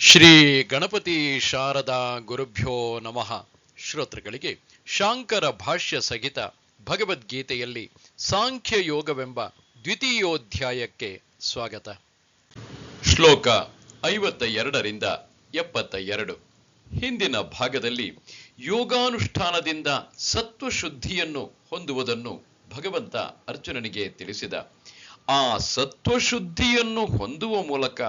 ಶ್ರೀ ಗಣಪತಿ ಶಾರದಾ ಗುರುಭ್ಯೋ ನಮಃ. ಶ್ರೋತೃಗಳಿಗೆ ಶಾಂಕರ ಭಾಷ್ಯ ಸಹಿತ ಭಗವದ್ಗೀತೆಯಲ್ಲಿ ಸಾಂಖ್ಯ ಯೋಗವೆಂಬ ದ್ವಿತೀಯೋಧ್ಯಾಯಕ್ಕೆ ಸ್ವಾಗತ. ಶ್ಲೋಕ 52ರಿಂದ 72. ಹಿಂದಿನ ಭಾಗದಲ್ಲಿ ಯೋಗಾನುಷ್ಠಾನದಿಂದ ಸತ್ವಶುದ್ಧಿಯನ್ನು ಹೊಂದುವುದನ್ನು ಭಗವಂತ ಅರ್ಜುನನಿಗೆ ತಿಳಿಸಿದ. ಆ ಸತ್ವಶುದ್ಧಿಯನ್ನು ಹೊಂದುವ ಮೂಲಕ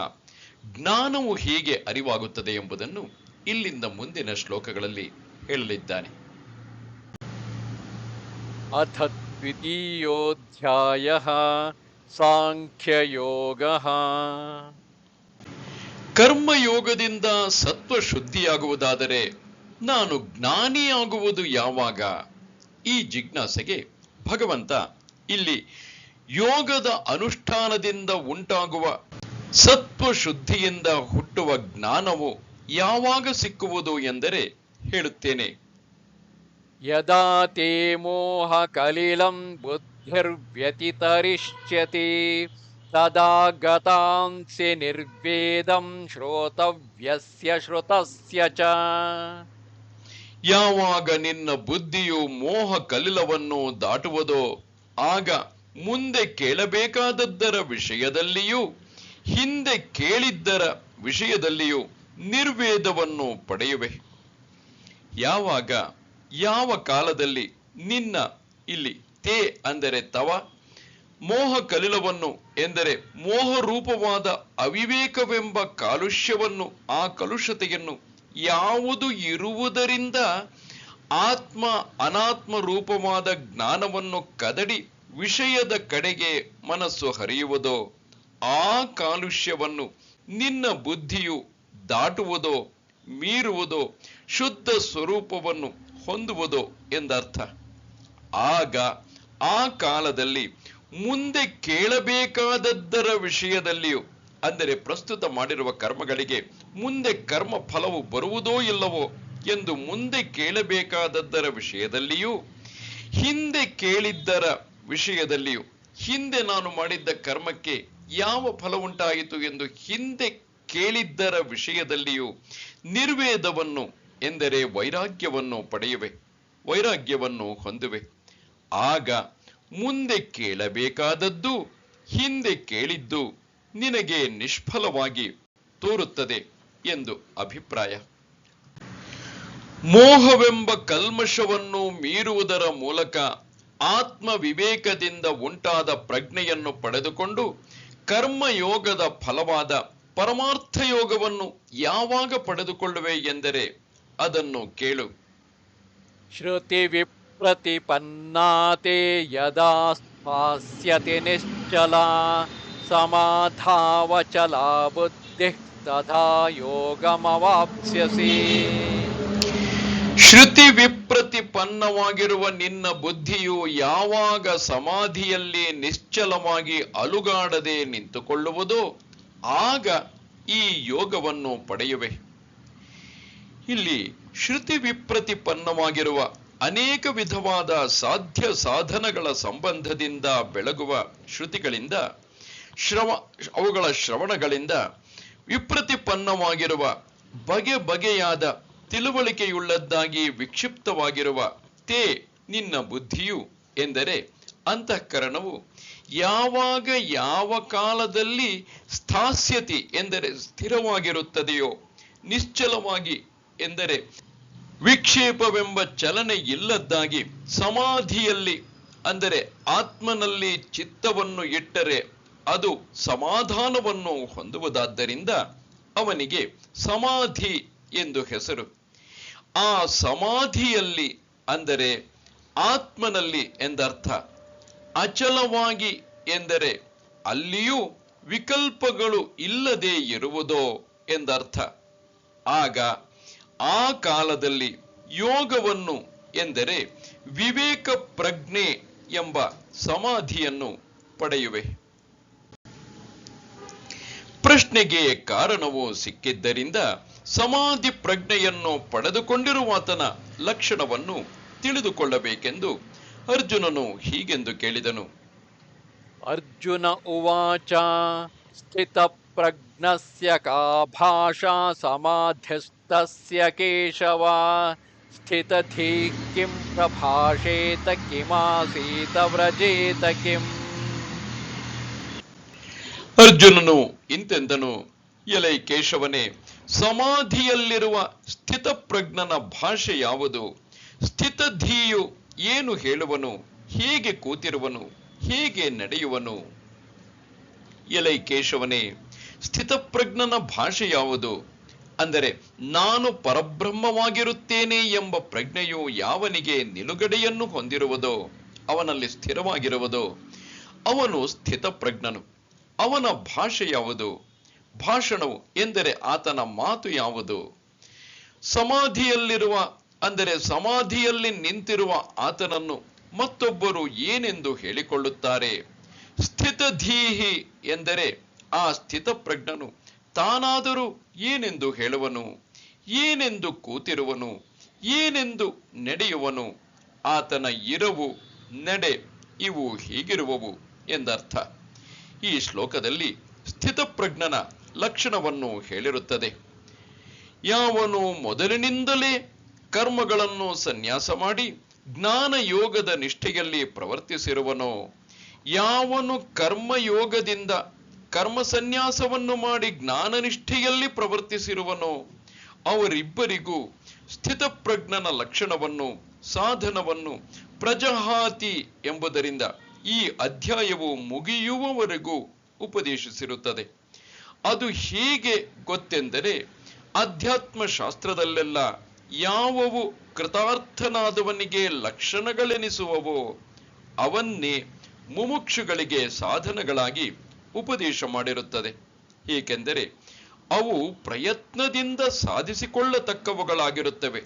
ಜ್ಞಾನವು ಹೇಗೆ ಅರಿವಾಗುತ್ತದೆ ಎಂಬುದನ್ನು ಇಲ್ಲಿಂದ ಮುಂದಿನ ಶ್ಲೋಕಗಳಲ್ಲಿ ಹೇಳಲಿದ್ದಾನೆ. ಅಥ ದ್ವಿತೀಯೋಧ್ಯಾಯಃ ಸಾಂಖ್ಯಯೋಗಃ. ಕರ್ಮಯೋಗದಿಂದ ಸತ್ವಶುದ್ಧಿಯಾಗುವುದಾದರೆ ನಾನು ಜ್ಞಾನಿಯಾಗುವುದು ಯಾವಾಗ? ಈ ಜಿಜ್ಞಾಸೆಗೆ ಭಗವಂತ ಇಲ್ಲಿ ಯೋಗದ ಅನುಷ್ಠಾನದಿಂದ ಉಂಟಾಗುವ ಸತ್ವಶುದ್ಧಿಯಿಂದ ಹುಟ್ಟುವ ಜ್ಞಾನವು ಯಾವಾಗ ಸಿಕ್ಕುವುದು ಎಂದರೆ ಹೇಳುತ್ತೇನೆ. ಯದಾ ತೇ ಮೋಹ ಕಲಿಲಂ ಬುದ್ಧಿರ್ವ್ಯತಿತರಿಷ್ಯತಿ ತದಾ ಗತಾಂಸಿ ನಿರ್ವೇದಂ ಶ್ರೋತವ್ಯಸ್ಯ ಶ್ರುತಸ್ಯ ಚ. ಯಾವಾಗ ನಿನ್ನ ಬುದ್ಧಿಯು ಮೋಹ ಕಲಿಲವನ್ನು ದಾಟುವುದೋ ಆಗ ಮುಂದೆ ಕೇಳಬೇಕಾದದ್ದರ ವಿಷಯದಲ್ಲಿಯೂ ಹಿಂದೆ ಕೇಳಿದ್ದರ ವಿಷಯದಲ್ಲಿಯೂ ನಿರ್ವೇದವನ್ನು ಪಡೆಯುವೆ. ಯಾವಾಗ ಯಾವ ಕಾಲದಲ್ಲಿ ನಿನ್ನ ಇಲ್ಲಿ ತೇ ಅಂದರೆ ತವ ಮೋಹ ಕಲಿಲವನ್ನು ಎಂದರೆ ಮೋಹ ರೂಪವಾದ ಅವಿವೇಕವೆಂಬ ಕಾಲುಷ್ಯವನ್ನು ಆ ಕಲುಷತೆಯನ್ನು ಯಾವುದು ಇರುವುದರಿಂದ ಆತ್ಮ ಅನಾತ್ಮ ರೂಪವಾದ ಜ್ಞಾನವನ್ನು ಕದಡಿ ವಿಷಯದ ಕಡೆಗೆ ಮನಸ್ಸು ಹರಿಯುವುದೋ ಆ ಕಾಲುಷ್ಯವನ್ನು ನಿನ್ನ ಬುದ್ಧಿಯು ದಾಟುವುದೋ ಮೀರುವುದೋ ಶುದ್ಧ ಸ್ವರೂಪವನ್ನು ಹೊಂದುವುದೋ ಎಂದರ್ಥ. ಆಗ ಆ ಕಾಲದಲ್ಲಿ ಮುಂದೆ ಕೇಳಬೇಕಾದದ್ದರ ವಿಷಯದಲ್ಲಿಯೂ ಅಂದರೆ ಪ್ರಸ್ತುತ ಮಾಡಿರುವ ಕರ್ಮಗಳಿಗೆ ಮುಂದೆ ಕರ್ಮ ಫಲವು ಬರುವುದೋ ಇಲ್ಲವೋ ಎಂದು ಮುಂದೆ ಕೇಳಬೇಕಾದದ್ದರ ವಿಷಯದಲ್ಲಿಯೂ ಹಿಂದೆ ಕೇಳಿದ್ದರ ವಿಷಯದಲ್ಲಿಯೂ ಹಿಂದೆ ನಾನು ಮಾಡಿದ್ದ ಕರ್ಮಕ್ಕೆ ಯಾವ ಫಲ ಉಂಟಾಯಿತು ಎಂದು ಹಿಂದೆ ಕೇಳಿದ್ದರ ವಿಷಯದಲ್ಲಿಯೂ ನಿರ್ವೇದವನ್ನು ಎಂದರೆ ವೈರಾಗ್ಯವನ್ನು ಪಡೆಯುವೆ, ವೈರಾಗ್ಯವನ್ನು ಹೊಂದುವೆ. ಆಗ ಮುಂದೆ ಕೇಳಬೇಕಾದದ್ದು ಹಿಂದೆ ಕೇಳಿದ್ದು ನಿನಗೆ ನಿಷ್ಫಲವಾಗಿ ತೋರುತ್ತದೆ ಎಂದು ಅಭಿಪ್ರಾಯ. ಮೋಹವೆಂಬ ಕಲ್ಮಶವನ್ನು ಮೀರುವುದರ ಮೂಲಕ ಆತ್ಮ ವಿವೇಕದಿಂದ ಉಂಟಾದ ಪ್ರಜ್ಞೆಯನ್ನು ಪಡೆದುಕೊಂಡು ಕರ್ಮಯೋಗದ ಫಲವಾದ ಪರಮಾರ್ಥ ಯೋಗವನ್ನು ಯಾವಾಗ ಪಡೆದುಕೊಳ್ಳುವೆ ಎಂದರೆ ಅದನ್ನು ಕೇಳು. ಶ್ರುತಿ ವಿಪ್ರತಿಪನ್ನಾತೆ ಯದಾ ಸ್ಥಾಸ್ಯತಿ ನಿಶ್ಚಲಾ ಸಮಾಧಾವಚಲಾ ಬುದ್ಧಿಃ ತಥಾ ಯೋಗಮವಾಪ್ಸ್ಯಸಿ. ಶ್ರುತಿ ವಿಪ್ರತಿಪನ್ನವಾಗಿರುವ ನಿನ್ನ ಬುದ್ಧಿಯು ಯಾವಾಗ ಸಮಾಧಿಯಲ್ಲಿ ನಿಶ್ಚಲವಾಗಿ ಅಲುಗಾಡದೆ ನಿಂತುಕೊಳ್ಳುವುದೋ ಆಗ ಈ ಯೋಗವನ್ನು ಪಡೆಯುವೆ. ಇಲ್ಲಿ ಶ್ರುತಿ ವಿಪ್ರತಿಪನ್ನವಾಗಿರುವ ಅನೇಕ ವಿಧವಾದ ಸಾಧ್ಯ ಸಾಧನಗಳ ಸಂಬಂಧದಿಂದ ಬೆಳಗುವ ಶ್ರುತಿಗಳಿಂದ ಅವುಗಳ ಶ್ರವಣಗಳಿಂದ ವಿಪ್ರತಿಪನ್ನವಾಗಿರುವ ಬಗೆ ಬಗೆಯಾದ ತಿಳುವಳಿಕೆಯುಳ್ಳದ್ದಾಗಿ ವಿಕ್ಷಿಪ್ತವಾಗಿರುವ ತೇ ನಿನ್ನ ಬುದ್ಧಿಯು ಎಂದರೆ ಅಂತಃಕರಣವು ಯಾವಾಗ ಯಾವ ಕಾಲದಲ್ಲಿ ಸ್ಥಾಸ್ಯತಿ ಎಂದರೆ ಸ್ಥಿರವಾಗಿರುತ್ತದೆಯೋ ನಿಶ್ಚಲವಾಗಿ ಎಂದರೆ ವಿಕ್ಷೇಪವೆಂಬ ಚಲನೆ ಇಲ್ಲದ್ದಾಗಿ ಸಮಾಧಿಯಲ್ಲಿ ಅಂದರೆ ಆತ್ಮನಲ್ಲಿ ಚಿತ್ತವನ್ನು ಇಟ್ಟರೆ ಅದು ಸಮಾಧಾನವನ್ನು ಹೊಂದುವುದಾದ್ದರಿಂದ ಅವನಿಗೆ ಸಮಾಧಿ ಎಂದು ಹೆಸರು. ಆ ಸಮಾಧಿಯಲ್ಲಿ ಅಂದರೆ ಆತ್ಮನಲ್ಲಿ ಎಂದರ್ಥ. ಅಚಲವಾಗಿ ಎಂದರೆ ಅಲ್ಲಿಯೂ ವಿಕಲ್ಪಗಳು ಇಲ್ಲದೆ ಇರುವುದೋ ಎಂದರ್ಥ. ಆಗ ಆ ಕಾಲದಲ್ಲಿ ಯೋಗವನ್ನು ಎಂದರೆ ವಿವೇಕ ಪ್ರಜ್ಞೆ ಎಂಬ ಸಮಾಧಿಯನ್ನು ಪಡೆಯುವೆ. ಪ್ರಶ್ನೆಗೆ ಕಾರಣವು ಸಿಕ್ಕಿದ್ದರಿಂದ ಸಮಾಧಿ ಪ್ರಜ್ಞೆಯನ್ನು ಪಡೆದುಕೊಂಡಿರುವಾತನ ಲಕ್ಷಣವನ್ನು ತಿಳಿದುಕೊಳ್ಳಬೇಕೆಂದು ಅರ್ಜುನನು ಹೀಗೆಂದು ಕೇಳಿದನು. ಅರ್ಜುನ ಉವಾಚ ಸ್ಥಿತ प्रज्ञस्य का भाषा समाध्यस्तस्य केशव स्थितधीः किं प्रभाषेत किमासीत व्रजेत किम्. ಅರ್ಜುನನು ಇಂತೆಂದನು, ಎಲೈ ಕೇಶವನೇ, ಸಮಾಧಿಯಲ್ಲಿರುವ ಸ್ಥಿತಪ್ರಜ್ಞನ ಭಾಷೆ ಯಾವುದು? ಸ್ಥಿತಧೀಯು ಏನು ಹೇಳುವನು? ಹೇಗೆ ಕೂತಿರುವನು? ಹೇಗೆ ನಡೆಯುವನು? ಎಲೈ ಕೇಶವನೇ, ಸ್ಥಿತಪ್ರಜ್ಞನ ಭಾಷೆ ಯಾವುದು? ಅಂದರೆ ನಾನು ಪರಬ್ರಹ್ಮವಾಗಿರುತ್ತೇನೆ ಎಂಬ ಪ್ರಜ್ಞೆಯು ಯಾವನಿಗೆ ನಿಲುಗಡೆಯನ್ನು ಹೊಂದಿರುವುದೋ, ಅವನಲ್ಲಿ ಸ್ಥಿರವಾಗಿರುವುದೋ ಅವನು ಸ್ಥಿತಪ್ರಜ್ಞನು. ಅವನ ಭಾಷೆ ಯಾವುದು? ಭಾಷಣವು ಎಂದರೆ ಆತನ ಮಾತು ಯಾವುದು? ಸಮಾಧಿಯಲ್ಲಿರುವ ಅಂದರೆ ಸಮಾಧಿಯಲ್ಲಿ ನಿಂತಿರುವ ಆತನನ್ನು ಮತ್ತೊಬ್ಬರು ಏನೆಂದು ಹೇಳಿಕೊಳ್ಳುತ್ತಾರೆ? ಸ್ಥಿತಧೀಹಿ ಎಂದರೆ ಆ ಸ್ಥಿತಪ್ರಜ್ಞನು ತಾನಾದರೂ ಏನೆಂದು ಹೇಳುವನು? ಏನೆಂದು ಕೂತಿರುವನು? ಏನೆಂದು ನಡೆಯುವನು? ಆತನ ಇರವು ನಡೆ ಇವು ಹೀಗಿರುವವು ಎಂದರ್ಥ. ಈ ಶ್ಲೋಕದಲ್ಲಿ ಸ್ಥಿತಪ್ರಜ್ಞನ ಲಕ್ಷಣವನ್ನು ಹೇಳಿರುತ್ತದೆ. ಯಾವನು ಮೊದಲಿನಿಂದಲೇ ಕರ್ಮಗಳನ್ನು ಸನ್ಯಾಸ ಮಾಡಿ ಜ್ಞಾನ ಯೋಗದ ನಿಷ್ಠೆಯಲ್ಲಿ ಪ್ರವರ್ತಿಸಿರುವನೋ, ಯಾವನು ಕರ್ಮಯೋಗದಿಂದ ಕರ್ಮ ಸನ್ಯಾಸವನ್ನು ಮಾಡಿ ಜ್ಞಾನ ನಿಷ್ಠೆಯಲ್ಲಿ ಪ್ರವರ್ತಿಸಿರುವನೋ ಅವರಿಬ್ಬರಿಗೂ ಸ್ಥಿತಪ್ರಜ್ಞನ ಲಕ್ಷಣವನ್ನು ಸಾಧನವನ್ನು ಪ್ರಜಹಾತಿ ಎಂಬುದರಿಂದ ಈ ಅಧ್ಯಾಯವು ಮುಗಿಯುವವರೆಗೂ ಉಪದೇಶಿಸಿರುತ್ತದೆ. ಅದು ಹೇಗೆ ಗೊತ್ತೆಂದರೆ, ಅಧ್ಯಾತ್ಮ ಶಾಸ್ತ್ರದಲ್ಲೆಲ್ಲ ಯಾವುವು ಕೃತಾರ್ಥನಾದವನಿಗೆ ಲಕ್ಷಣಗಳೆನಿಸುವವೋ ಅವನ್ನೇ ಮುಮುಕ್ಷುಗಳಿಗೆ ಸಾಧನಗಳಾಗಿ ಉಪದೇಶ ಮಾಡಿರುತ್ತದೆ. ಏಕೆಂದರೆ ಅವು ಪ್ರಯತ್ನದಿಂದ ಸಾಧಿಸಿಕೊಳ್ಳತಕ್ಕವುಗಳಾಗಿರುತ್ತವೆ.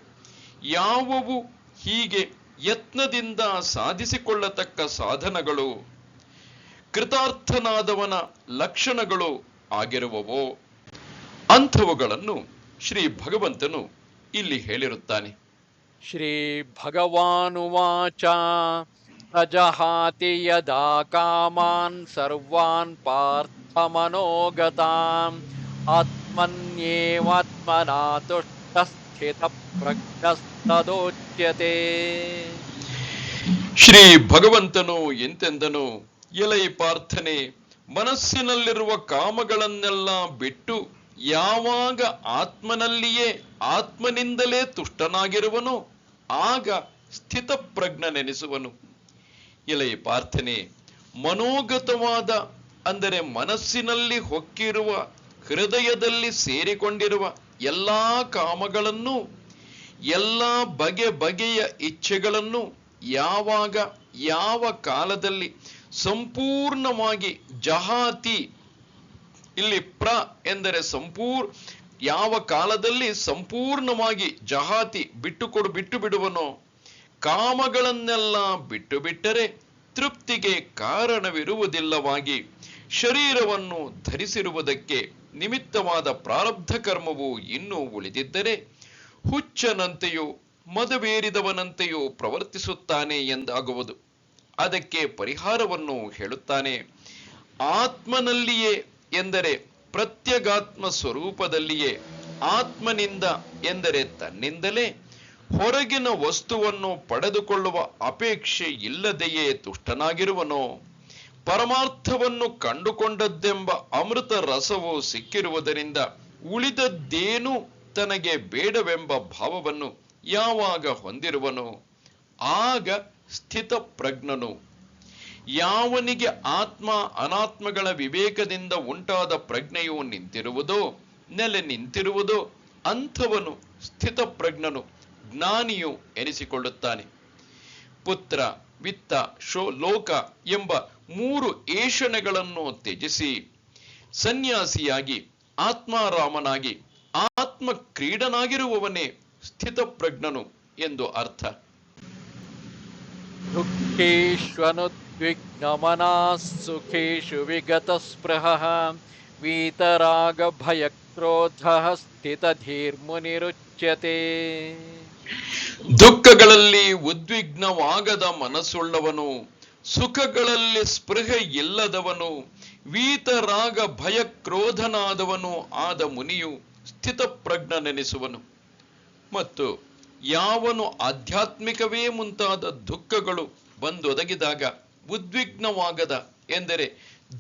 ಯಾವುವು ಹೀಗೆ ಯತ್ನದಿಂದ ಸಾಧಿಸಿಕೊಳ್ಳತಕ್ಕ ಸಾಧನಗಳು, ಕೃತಾರ್ಥನಾದವನ ಲಕ್ಷಣಗಳು ಆಗಿರುವವೋ ಅಂಥವುಗಳನ್ನು ಶ್ರೀ ಭಗವಂತನು ಇಲ್ಲಿ ಹೇಳಿರುತ್ತಾನೆ. ಶ್ರೀ ಭಗವಾನುವಾಚ ಪ್ರಜಹಾತಿ ಯದಾ ಕಾಮಾನ್ ಸರ್ವಾನ್ ಪಾರ್ಥ ಮನೋಗತಾನ್ ಆತ್ಮನ್ಯೇವಾತ್ಮನಾ ತುಷ್ಟಃ ಸ್ಥಿತಪ್ರಜ್ಞಸ್ತದೋಚ್ಯತೆ. ಶ್ರೀ ಭಗವಂತನು ಎಂತೆಂದನು, ಎಲೈ ಪಾರ್ಥನೆ, ಮನಸ್ಸಿನಲ್ಲಿರುವ ಕಾಮಗಳನ್ನೆಲ್ಲ ಬಿಟ್ಟು ಯಾವಾಗ ಆತ್ಮನಲ್ಲಿಯೇ ಆತ್ಮನಿಂದಲೇ ತುಷ್ಟನಾಗಿರುವನೋ ಆಗ ಸ್ಥಿತಪ್ರಜ್ಞನೆನಿಸುವನು. ಎಲೈ ಪಾರ್ಥನೆ, ಮನೋಗತವಾದ ಅಂದರೆ ಮನಸ್ಸಿನಲ್ಲಿ ಹೊಕ್ಕಿರುವ ಹೃದಯದಲ್ಲಿ ಸೇರಿಕೊಂಡಿರುವ ಎಲ್ಲಾ ಕಾಮಗಳನ್ನು, ಎಲ್ಲ ಬಗೆ ಬಗೆಯ ಇಚ್ಛೆಗಳನ್ನು ಯಾವಾಗ ಯಾವ ಕಾಲದಲ್ಲಿ ಸಂಪೂರ್ಣವಾಗಿ ಜಹಾತಿ, ಇಲ್ಲಿ ಎಂದರೆ ಯಾವ ಕಾಲದಲ್ಲಿ ಸಂಪೂರ್ಣವಾಗಿ ಜಹಾತಿ ಬಿಟ್ಟು ಬಿಡುವನೋ, ಕಾಮಗಳನ್ನೆಲ್ಲ ಬಿಟ್ಟು ಬಿಟ್ಟರೆ ತೃಪ್ತಿಗೆ ಕಾರಣವಿರುವುದಿಲ್ಲವಾಗಿ ಶರೀರವನ್ನು ಧರಿಸಿರುವುದಕ್ಕೆ ನಿಮಿತ್ತವಾದ ಪ್ರಾರಬ್ಧ ಕರ್ಮವು ಇನ್ನೂ ಉಳಿದಿದ್ದರೆ ಹುಚ್ಚನಂತೆಯೂ ಮದವೇರಿದವನಂತೆಯೂ ಪ್ರವರ್ತಿಸುತ್ತಾನೆ ಎಂದಾಗುವುದು. ಅದಕ್ಕೆ ಪರಿಹಾರವನ್ನು ಹೇಳುತ್ತಾನೆ. ಆತ್ಮನಲ್ಲಿಯೇ ಎಂದರೆ ಪ್ರತ್ಯಗಾತ್ಮ ಸ್ವರೂಪದಲ್ಲಿಯೇ, ಆತ್ಮನಿಂದ ಎಂದರೆ ತನ್ನಿಂದಲೇ ಹೊರಗಿನ ವಸ್ತುವನ್ನು ಪಡೆದುಕೊಳ್ಳುವ ಅಪೇಕ್ಷೆ ಇಲ್ಲದೆಯೇ ತುಷ್ಟನಾಗಿರುವನೋ, ಪರಮಾರ್ಥವನ್ನು ಕಂಡುಕೊಂಡದ್ದೆಂಬ ಅಮೃತ ರಸವು ಸಿಕ್ಕಿರುವುದರಿಂದ ಉಳಿದದ್ದೇನೂ ತನಗೆ ಬೇಡವೆಂಬ ಭಾವವನ್ನು ಯಾವಾಗ ಹೊಂದಿರುವನೋ ಆಗ ಸ್ಥಿತಪ್ರಜ್ಞನು. ಯಾವನಿಗೆ ಆತ್ಮ ಅನಾತ್ಮಗಳ ವಿವೇಕದಿಂದ ಉಂಟಾದ ಪ್ರಜ್ಞೆಯು ನಿಂತಿರುವುದೋ, ನೆಲೆ ನಿಂತಿರುವುದೋ ಅಂಥವನು ಸ್ಥಿತಪ್ರಜ್ಞನು, ಜ್ಞಾನಿಯು ಎನಿಸಿಕೊಳ್ಳುತ್ತಾನೆ. ಪುತ್ರ, ವಿತ್ತ, ಲೋಕ ಎಂಬ 3 ಏಷಣೆಗಳನ್ನು ತ್ಯಜಿಸಿ ಸನ್ಯಾಸಿಯಾಗಿ ಆತ್ಮಾರಾಮನಾಗಿ ಆತ್ಮ ಕ್ರೀಡನಾಗಿರುವವನೇ ಸ್ಥಿತಪ್ರಜ್ಞನು ಎಂದು ಅರ್ಥ. ದುಃಖೇಷ್ವನುದ್ವಿಗ್ನಮನಃ ಸುಖೇಷು ವಿಗತಸ್ಪೃಹಃ ವೀತರಾಗಭಯಕ್ರೋಧಃ ಸ್ಥಿತಧೀರ್ಮುನಿರುಚ್ಯತೆ. ದುಃಖಗಳಲ್ಲಿ ಉದ್ವಿಗ್ನವಾಗದ ಮನಸ್ಸುಳ್ಳವನು, ಸುಖಗಳಲ್ಲಿ ಸ್ಪೃಹೆ ಇಲ್ಲದವನು, ವೀತರಾಗ ಭಯ ಕ್ರೋಧನಾದವನು ಆದ ಮುನಿಯು ಸ್ಥಿತಪ್ರಜ್ಞನೆನಿಸುವನು. ಮತ್ತು ಯಾವನು ಆಧ್ಯಾತ್ಮಿಕವೇ ಮುಂತಾದ ದುಃಖಗಳು ಬಂದೊದಗಿದಾಗ ಉದ್ವಿಗ್ನವಾಗದ, ಎಂದರೆ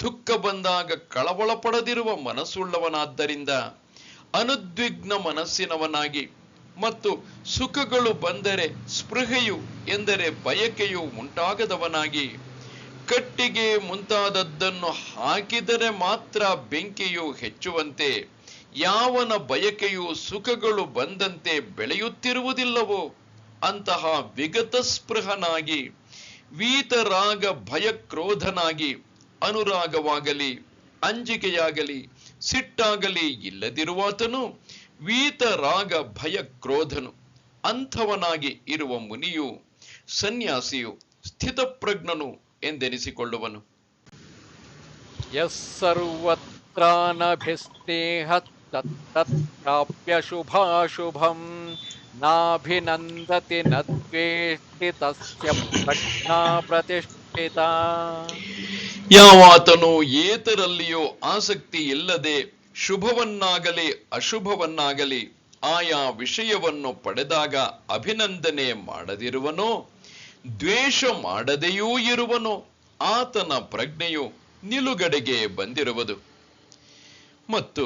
ದುಃಖ ಬಂದಾಗ ಕಳವಳ ಪಡದಿರುವ ಮನಸ್ಸುಳ್ಳವನಾದ್ದರಿಂದ ಅನುದ್ವಿಗ್ನ ಮನಸ್ಸಿನವನಾಗಿ, ಮತ್ತು ಸುಖಗಳು ಬಂದರೆ ಸ್ಪೃಹೆಯು ಎಂದರೆ ಬಯಕೆಯು ಉಂಟಾಗದವನಾಗಿ, ಕಟ್ಟಿಗೆ ಮುಂತಾದದ್ದನ್ನು ಹಾಕಿದರೆ ಮಾತ್ರ ಬೆಂಕಿಯು ಹೆಚ್ಚುವಂತೆ ಯಾವನ ಬಯಕೆಯು ಸುಖಗಳು ಬಂದಂತೆ ಬೆಳೆಯುತ್ತಿರುವುದಿಲ್ಲವೋ ಅಂತಹ ವಿಗತ ಸ್ಪೃಹನಾಗಿ, ವೀತರಾಗ ಭಯ ಕ್ರೋಧನಾಗಿ, ಅನುರಾಗವಾಗಲಿ ಅಂಜಿಕೆಯಾಗಲಿ ಸಿಟ್ಟಾಗಲಿ ಇಲ್ಲದಿರುವಾತನು ವೀತರಾಗ ಭಯ ಕ್ರೋಧನು ಅಂಥವನಾಗಿ ಇರುವ ಮುನಿಯು ಸನ್ಯಾಸಿಯು ಸ್ಥಿತಪ್ರಜ್ಞನು ಎಂದೆನಿಸಿಕೊಳ್ಳುವನು. ಯಸ್ಸರ್ವತ್ರಾನಭಿಸ್ನೇಹ ತತ್ತತ್ಪ್ರಾಪ್ಯ ಶುಭಾಶುಭಂ ನಾಭಿನಂದತಿ ನ ದ್ವೇಷ್ಟಿ ತಸ್ಯ ಪ್ರಜ್ಞಾ ಪ್ರತಿಷ್ಠಿತಾ. ಯಾವಾತನು ಏತರಲ್ಲಿಯೂ ಆಸಕ್ತಿ ಇಲ್ಲದೆ ಶುಭವನ್ನಾಗಲಿ ಅಶುಭವನ್ನಾಗಲಿ ಆಯಾ ವಿಷಯವನ್ನು ಪಡೆದಾಗ ಅಭಿನಂದನೆ ಮಾಡದಿರುವನೋ, ದ್ವೇಷ ಮಾಡದೆಯೂ ಇರುವನೋ, ಆತನ ಪ್ರಜ್ಞೆಯು ನಿಲುಗಡೆಗೆ ಬಂದಿರುವುದು. ಮತ್ತು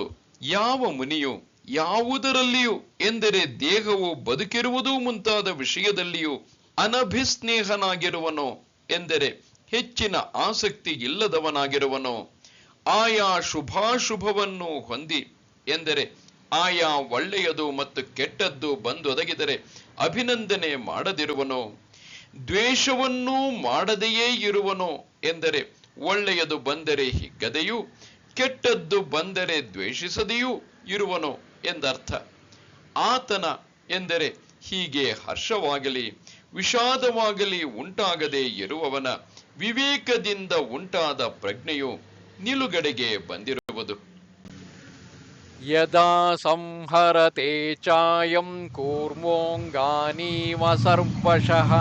ಯಾವ ಮುನಿಯು ಯಾವುದರಲ್ಲಿಯೂ, ಎಂದರೆ ದೇಹವು ಬದುಕಿರುವುದು ಮುಂತಾದ ವಿಷಯದಲ್ಲಿಯೂ ಅನಭಿಸ್ನೇಹನಾಗಿರುವನೋ, ಎಂದರೆ ಹೆಚ್ಚಿನ ಆಸಕ್ತಿ ಇಲ್ಲದವನಾಗಿರುವನೋ, ಆಯಾ ಶುಭಾಶುಭವನ್ನು ಹೊಂದಿ, ಎಂದರೆ ಆಯಾ ಒಳ್ಳೆಯದು ಮತ್ತು ಕೆಟ್ಟದ್ದು ಬಂದೊದಗಿದರೆ ಅಭಿನಂದನೆ ಮಾಡದಿರುವನೋ, ದ್ವೇಷವನ್ನೂ ಮಾಡದೆಯೇ ಇರುವನೋ, ಎಂದರೆ ಒಳ್ಳೆಯದು ಬಂದರೆ ಹಿಗ್ಗದೆಯೂ ಕೆಟ್ಟದ್ದು ಬಂದರೆ ದ್ವೇಷಿಸದೆಯೂ ಇರುವನೋ ಎಂದರ್ಥ. ಆತನ ಎಂದರೆ ಹೀಗೆ ಹರ್ಷವಾಗಲಿ ವಿಷಾದವಾಗಲಿ ಉಂಟಾಗದೆ ಇರುವವನ ವಿವೇಕದಿಂದ ಉಂಟಾದ ಪ್ರಜ್ಞೆಯು ನಿಲುಗಡೆಗೆ ಬಂದಿರುವುದು. ಯದಾ ಸಂಹರತೆ ಚಾಯಂ ಕೂರ್ಮೋಂಗಾನೀವ ಸರ್ವಶಃ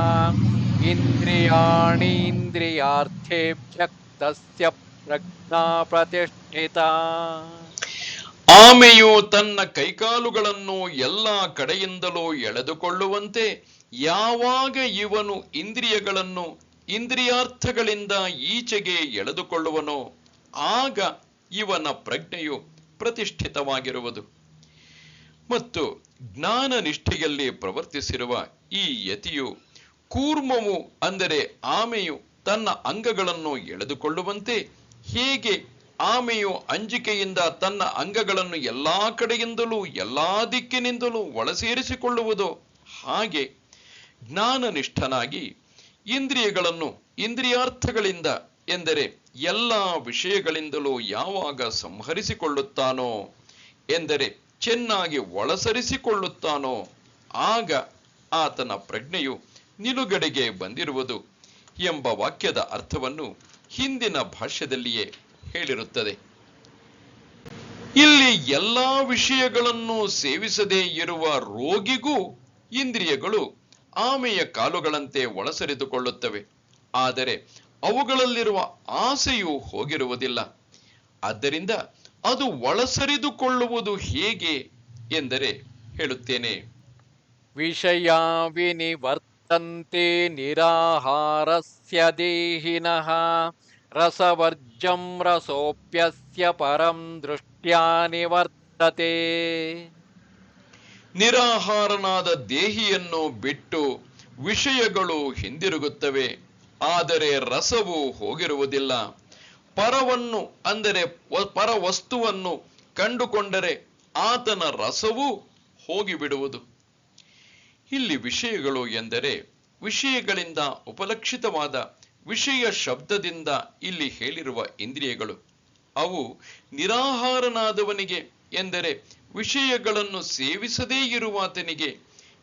ಇಂದ್ರಿಯಾಣೀಂದ್ರಿಯಾರ್ಥೇಭ್ಯಃ ತಸ್ಯ ಪ್ರಜ್ಞಾ ಪ್ರತಿಷ್ಠಿತಾ. ಆಮೆಯು ತನ್ನ ಕೈಕಾಲುಗಳನ್ನು ಎಲ್ಲ ಕಡೆಯಿಂದಲೂ ಎಳೆದುಕೊಳ್ಳುವಂತೆ ಯಾವಾಗ ಇವನು ಇಂದ್ರಿಯಗಳನ್ನು ಇಂದ್ರಿಯಾರ್ಥಗಳಿಂದ ಈಚೆಗೆ ಎಳೆದುಕೊಳ್ಳುವನೋ ಆಗ ಇವನ ಪ್ರಜ್ಞೆಯು ಪ್ರತಿಷ್ಠಿತವಾಗಿರುವುದು. ಮತ್ತು ಜ್ಞಾನ ನಿಷ್ಠೆಯಲ್ಲಿ ಪ್ರವರ್ತಿಸಿರುವ ಈ ಯತಿಯು ಕೂರ್ಮವು ಅಂದರೆ ಆಮೆಯು ತನ್ನ ಅಂಗಗಳನ್ನು ಎಳೆದುಕೊಳ್ಳುವಂತೆ ಹೇಗೆ ಆಮೆಯು ಅಂಜಿಕೆಯಿಂದ ತನ್ನ ಅಂಗಗಳನ್ನು ಎಲ್ಲಾ ಕಡೆಯಿಂದಲೂ ಎಲ್ಲಾ ದಿಕ್ಕಿನಿಂದಲೂ ಒಳಸೇರಿಸಿಕೊಳ್ಳುವುದೋ ಹಾಗೆ ಜ್ಞಾನನಿಷ್ಠನಾಗಿ ಇಂದ್ರಿಯಗಳನ್ನು ಇಂದ್ರಿಯಾರ್ಥಗಳಿಂದ ಎಂದರೆ ಎಲ್ಲ ವಿಷಯಗಳಿಂದಲೂ ಯಾವಾಗ ಸಂಹರಿಸಿಕೊಳ್ಳುತ್ತಾನೋ, ಎಂದರೆ ಚೆನ್ನಾಗಿ ಒಳಸರಿಸಿಕೊಳ್ಳುತ್ತಾನೋ ಆಗ ಆತನ ಪ್ರಜ್ಞೆಯು ನಿಲುಗಡೆಗೆ ಬಂದಿರುವುದು ಎಂಬ ವಾಕ್ಯದ ಅರ್ಥವನ್ನು ಹಿಂದಿನ ಭಾಷ್ಯದಲ್ಲಿಯೇ ಹೇಳಿರುತ್ತದೆ. ಇಲ್ಲಿ ಎಲ್ಲಾ ವಿಷಯಗಳನ್ನು ಸೇವಿಸದೇ ಇರುವ ರೋಗಿಗೂ ಇಂದ್ರಿಯಗಳು ಆಮೆಯ ಕಾಲುಗಳಂತೆ ಒಳಸರಿದುಕೊಳ್ಳುತ್ತವೆ, ಆದರೆ ಅವುಗಳಲ್ಲಿರುವ ಆಸೆಯು ಹೋಗಿರುವುದಿಲ್ಲ. ಆದ್ದರಿಂದ ಅದು ಒಳಸರಿದುಕೊಳ್ಳುವುದು ಹೇಗೆ ಎಂದರೆ ಹೇಳುತ್ತೇನೆ. ವಿಷಯಾ ವಿನಿವರ್ತಂತೆ ನಿರಾಹಾರಸ್ಯ ದೇಹಿನಃ ರಸವರ್ಜಂ ರಸೋಪ್ಯಸ್ಯ ಪರಂ ದೃಷ್ಟ್ಯಾ ನಿವರ್ತತೆ. ನಿರಾಹಾರನಾದ ದೇಹಿಯನ್ನು ಬಿಟ್ಟು ವಿಷಯಗಳು ಹಿಂದಿರುಗುತ್ತವೆ, ಆದರೆ ರಸವು ಹೋಗಿರುವುದಿಲ್ಲ. ಪರವನ್ನು ಅಂದರೆ ಪರ ವಸ್ತುವನ್ನು ಕಂಡುಕೊಂಡರೆ ಆತನ ರಸವೂ ಹೋಗಿಬಿಡುವುದು. ಇಲ್ಲಿ ವಿಷಯಗಳು ಎಂದರೆ ವಿಷಯಗಳಿಂದ ಉಪಲಕ್ಷಿತವಾದ ವಿಷಯ ಶಬ್ದದಿಂದ ಇಲ್ಲಿ ಹೇಳಿರುವ ಇಂದ್ರಿಯಗಳು. ಅವು ನಿರಾಹಾರನಾದವನಿಗೆ ಎಂದರೆ ವಿಷಯಗಳನ್ನು ಸೇವಿಸದೇ ಇರುವಾತನಿಗೆ,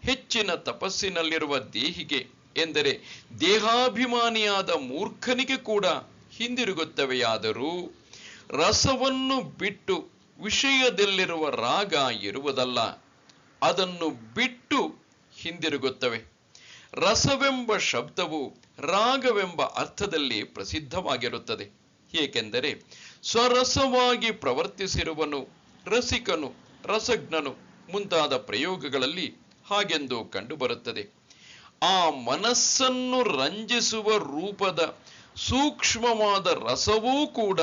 ಹೆಚ್ಚಿನ ತಪಸ್ಸಿನಲ್ಲಿರುವ ದೇಹಿಗೆ ಎಂದರೆ ದೇಹಾಭಿಮಾನಿಯಾದ ಮೂರ್ಖನಿಗೆ ಕೂಡ ಹಿಂದಿರುಗುತ್ತವೆಯಾದರೂ ರಸವನ್ನು ಬಿಟ್ಟು ವಿಷಯದಲ್ಲಿರುವ ರಾಗ ಇರುವುದಲ್ಲ, ಅದನ್ನು ಬಿಟ್ಟು ಹಿಂದಿರುಗುತ್ತವೆ. ರಸವೆಂಬ ಶಬ್ದವು ರಾಗವೆಂಬ ಅರ್ಥದಲ್ಲಿ ಪ್ರಸಿದ್ಧವಾಗಿರುತ್ತದೆ. ಏಕೆಂದರೆ ಸ್ವರಸವಾಗಿ ಪ್ರವರ್ತಿಸಿರುವನು, ರಸಿಕನು, ರಸಜ್ಞನು ಮುಂತಾದ ಪ್ರಯೋಗಗಳಲ್ಲಿ ಹಾಗೆಂದು ಕಂಡುಬರುತ್ತದೆ. ಆ ಮನಸ್ಸನ್ನು ರಂಜಿಸುವ ರೂಪದ ಸೂಕ್ಷ್ಮವಾದ ರಸವೂ ಕೂಡ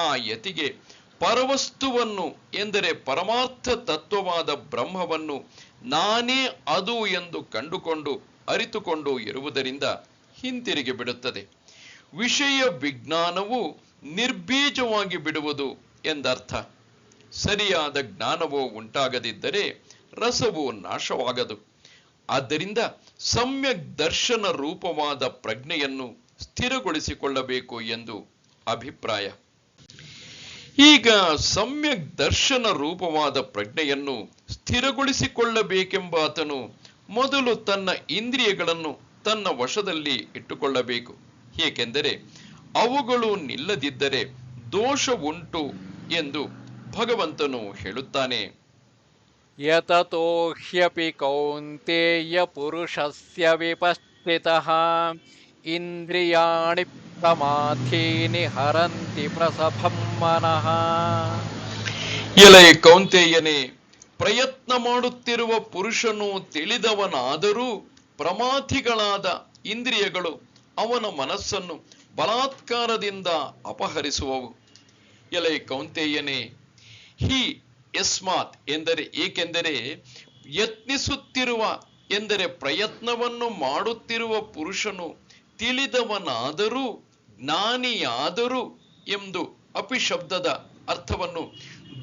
ಆ ಯತಿಗೆ ಪರವಸ್ತುವನ್ನು ಎಂದರೆ ಪರಮಾರ್ಥ ತತ್ವವಾದ ಬ್ರಹ್ಮವನ್ನು ನಾನೇ ಅದು ಎಂದು ಕಂಡುಕೊಂಡು ಅರಿತುಕೊಂಡು ಇರುವುದರಿಂದ ಹಿಂತಿರುಗಿ ಬಿಡುತ್ತದೆ. ವಿಷಯ ವಿಜ್ಞಾನವು ನಿರ್ಬೀಜವಾಗಿ ಬಿಡುವುದು ಎಂದರ್ಥ. ಸರಿಯಾದ ಜ್ಞಾನವು ಉಂಟಾಗದಿದ್ದರೆ ರಸವು ನಾಶವಾಗದು. ಆದ್ದರಿಂದ ಸಮ್ಯಕ್ ದರ್ಶನ ರೂಪವಾದ ಪ್ರಜ್ಞೆಯನ್ನು ಸ್ಥಿರಗೊಳಿಸಿಕೊಳ್ಳಬೇಕು ಎಂದು ಅಭಿಪ್ರಾಯ. ಈಗ ಸಮ್ಯಕ್ ದರ್ಶನ ರೂಪವಾದ ಪ್ರಜ್ಞೆಯನ್ನು ಸ್ಥಿರಗೊಳಿಸಿಕೊಳ್ಳಬೇಕೆಂಬಾತನು ಮೊದಲು ತನ್ನ ಇಂದ್ರಿಯಗಳನ್ನು ತನ್ನ ವಶದಲ್ಲಿ ಇಟ್ಟುಕೊಳ್ಳಬೇಕು. ಏಕೆಂದರೆ ಅವುಗಳು ನಿಲ್ಲದಿದ್ದರೆ ದೋಷ ಉಂಟು ಎಂದು ಭಗವಂತನು ಹೇಳುತ್ತಾನೆ. ಯತತೋ ಹ್ಯಪಿ ಕೌಂತೇಯ ಪುರುಷಸ್ಯ ವಿಪಸ್ಥಿತಃ ಇಂದ್ರಿಯಾಣಿ ಪ್ರಮಾಥೀನಿ ಹರಂತಿ ಪ್ರಸಭಂ ಮನಃ. ಎಲೆ ಕೌಂತೇಯನೇ, ಪ್ರಯತ್ನ ಮಾಡುತ್ತಿರುವ ಪುರುಷನು ತಿಳಿದವನಾದರೂ ಪ್ರಮಾಥಿಗಳಾದ ಇಂದ್ರಿಯಗಳು ಅವನ ಮನಸ್ಸನ್ನು ಬಲಾತ್ಕಾರದಿಂದ ಅಪಹರಿಸುವವು. ಎಲೆ ಕೌಂತೇಯನೇ, ಹಿ ಯಸ್ಮಾತ್ ಎಂದರೆ ಏಕೆಂದರೆ ಯತ್ನಿಸುತ್ತಿರುವ ಎಂದರೆ ಪ್ರಯತ್ನವನ್ನು ಮಾಡುತ್ತಿರುವ ಪುರುಷನು ತಿಳಿದವನಾದರೂ ಜ್ಞಾನಿಯಾದರೂ ಎಂದು ಅಪಿಶಬ್ದದ ಅರ್ಥವನ್ನು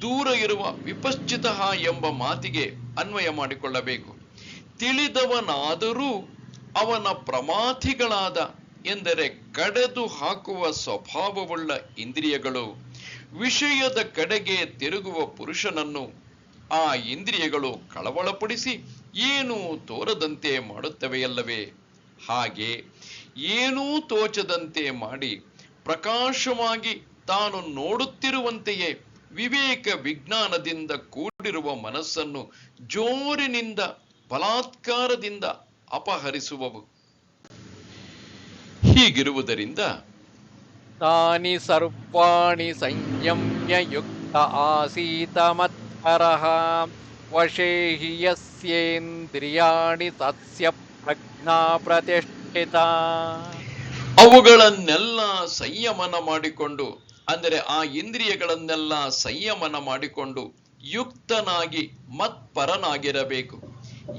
ದೂರ ಇರುವ ವಿಪಶ್ಚಿತ ಎಂಬ ಮಾತಿಗೆ ಅನ್ವಯ ಮಾಡಿಕೊಳ್ಳಬೇಕು. ತಿಳಿದವನಾದರೂ ಅವನ ಪ್ರಮಾಥಿಗಳಾದ ಎಂದರೆ ಕಡೆದು ಹಾಕುವ ಸ್ವಭಾವವುಳ್ಳ ಇಂದ್ರಿಯಗಳು ವಿಷಯದ ಕಡೆಗೆ ತಿರುಗುವ ಪುರುಷನನ್ನು ಆ ಇಂದ್ರಿಯಗಳು ಕಳವಳಪಡಿಸಿ ಏನೂ ತೋರದಂತೆ ಮಾಡುತ್ತವೆಯಲ್ಲವೇ? ಹಾಗೆ ಏನೂ ತೋಚದಂತೆ ಮಾಡಿ ಪ್ರಕಾಶವಾಗಿ ತಾನು ನೋಡುತ್ತಿರುವಂತೆಯೇ ವಿವೇಕ ವಿಜ್ಞಾನದಿಂದ ಕೂಡಿರುವ ಮನಸ್ಸನ್ನು ಜೋರಿನಿಂದ ಬಲಾತ್ಕಾರದಿಂದ ಅಪಹರಿಸುವವು. ಹೀಗಿರುವುದರಿಂದ ತಾನಿ ಸರ್ವಾಣಿ ಸಂಯಮ್ಯ ಯುಕ್ತ ಆಸೀತ ಮತ್ಪರಃ ವಶೇ ಹಿ ಯಸ್ಯೇಂದ್ರಿಯಾಣಿ ತಸ್ಯ ಪ್ರಜ್ಞಾ ಪ್ರತಿಷ್ಠಿತಾ. ಅವುಗಳನ್ನೆಲ್ಲ ಸಂಯಮನ ಮಾಡಿಕೊಂಡು ಅಂದರೆ ಆ ಇಂದ್ರಿಯಗಳನ್ನೆಲ್ಲ ಸಂಯಮನ ಮಾಡಿಕೊಂಡು ಯುಕ್ತನಾಗಿ ಮತ್ಪರನಾಗಿರಬೇಕು.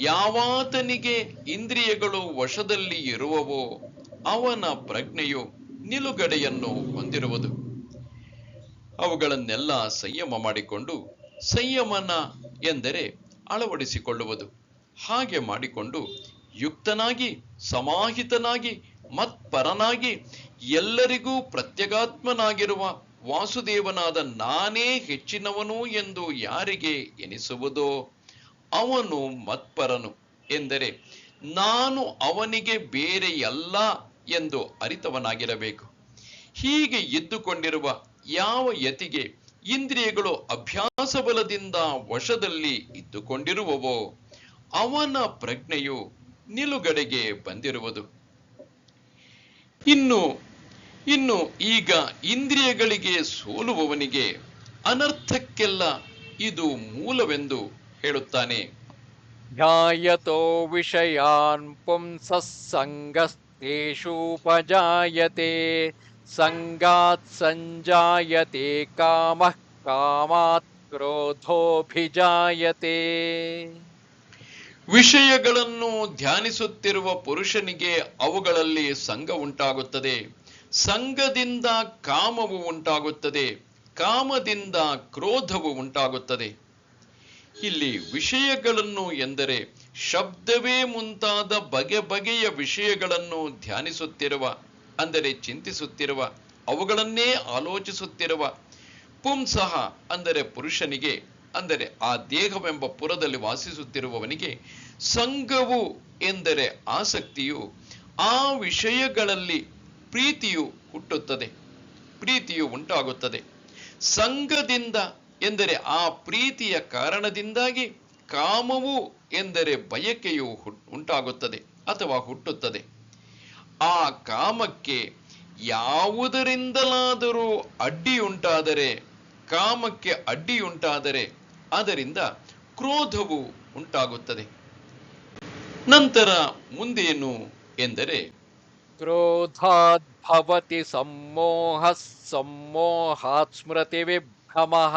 ಯಾವಾತನಿಗೆ ಇಂದ್ರಿಯಗಳು ವಶದಲ್ಲಿ ಇರುವವೋ ಅವನ ಪ್ರಜ್ಞೆಯು ನಿಲುಗಡೆಯನ್ನು ಹೊಂದಿರುವುದು. ಅವುಗಳನ್ನೆಲ್ಲ ಸಂಯಮ ಮಾಡಿಕೊಂಡು, ಸಂಯಮನ ಎಂದರೆ ಅಳವಡಿಸಿಕೊಳ್ಳುವುದು. ಹಾಗೆ ಮಾಡಿಕೊಂಡು ಯುಕ್ತನಾಗಿ ಸಮಾಹಿತನಾಗಿ ಮತ್ಪರನಾಗಿ ಎಲ್ಲರಿಗೂ ಪ್ರತ್ಯಗಾತ್ಮನಾಗಿರುವ ವಾಸುದೇವನಾದ ನಾನೇ ಹೆಚ್ಚಿನವನು ಎಂದು ಯಾರಿಗೆ ಎನಿಸುವುದೋ ಅವನು ಮತ್ಪರನು. ಎಂದರೆ ನಾನು ಅವನಿಗೆ ಬೇರೆಯಲ್ಲ ಎಂದು ಅರಿತವನಾಗಿರಬೇಕು. ಹೀಗೆ ಇದ್ದುಕೊಂಡಿರುವ ಯಾವ ಯತಿಗೆ ಇಂದ್ರಿಯಗಳು ಅಭ್ಯಾಸ ಬಲದಿಂದ ವಶದಲ್ಲಿ ಇದ್ದುಕೊಂಡಿರುವವೋ ಅವನ ಪ್ರಜ್ಞೆಯು ನಿಲುಗಡೆಗೆ ಬಂದಿರುವುದು. ಇನ್ನು ಈಗ ಇಂದ್ರಿಯಗಳಿಗೆ ಸೋಲುವವನಿಗೆ ಅನರ್ಥಕ್ಕೆಲ್ಲ ಇದು ಮೂಲವೆಂದು ಹೇಳುತ್ತಾನೆ. ಧ್ಯಾಯತೋ ವಿಷಯಾನ್ ಪುಂಸಃ ಸಂಗಸ್ತೇಷೂಪಜಾಯತೆ ಸಂಗಾತ್ ಸಂಜಾಯತೆ ಕಾಮಃ ಕಾಮಾತ್ ಕ್ರೋಧೋಭಿಜಾಯತೆ. ವಿಷಯಗಳನ್ನು ಧ್ಯಾನಿಸುತ್ತಿರುವ ಪುರುಷನಿಗೆ ಅವುಗಳಲ್ಲಿ ಸಂಘ ಉಂಟಾಗುತ್ತದೆ, ಸಂಘದಿಂದ ಕಾಮವು ಉಂಟಾಗುತ್ತದೆ, ಕಾಮದಿಂದ ಕ್ರೋಧವು ಉಂಟಾಗುತ್ತದೆ. ಇಲ್ಲಿ ವಿಷಯಗಳನ್ನು ಎಂದರೆ ಶಬ್ದವೇ ಮುಂತಾದ ಬಗೆ ಬಗೆಯ ವಿಷಯಗಳನ್ನು ಧ್ಯಾನಿಸುತ್ತಿರುವ ಅಂದರೆ ಚಿಂತಿಸುತ್ತಿರುವ ಅವುಗಳನ್ನೇ ಆಲೋಚಿಸುತ್ತಿರುವ ಪುಂಸಃ ಅಂದರೆ ಪುರುಷನಿಗೆ ಅಂದರೆ ಆ ದೇಹವೆಂಬ ಪುರದಲ್ಲಿ ವಾಸಿಸುತ್ತಿರುವವನಿಗೆ ಸಂಘವು ಎಂದರೆ ಆಸಕ್ತಿಯು ಆ ವಿಷಯಗಳಲ್ಲಿ ಪ್ರೀತಿಯು ಹುಟ್ಟುತ್ತದೆ, ಪ್ರೀತಿಯು ಉಂಟಾಗುತ್ತದೆ. ಸಂಘದಿಂದ ಎಂದರೆ ಆ ಪ್ರೀತಿಯ ಕಾರಣದಿಂದಾಗಿ ಕಾಮವು ಎಂದರೆ ಬಯಕೆಯು ಉಂಟಾಗುತ್ತದೆ ಅಥವಾ ಹುಟ್ಟುತ್ತದೆ. ಆ ಕಾಮಕ್ಕೆ ಯಾವುದರಿಂದಲಾದರೂ ಅಡ್ಡಿಯುಂಟಾದರೆ, ಕಾಮಕ್ಕೆ ಅಡ್ಡಿಯುಂಟಾದರೆ ಅದರಿಂದ ಕ್ರೋಧವು ಉಂಟಾಗುತ್ತದೆ. ನಂತರ ಮುಂದೇನು ಎಂದರೆ, ಕ್ರೋಧಾತ್ ಭವತಿ ಸಮ್ಮೋಹಃ, ಸಮ್ಮೋಹಾತ್ ಸ್ಮೃತಿ ವಿಭ್ರಮಃ,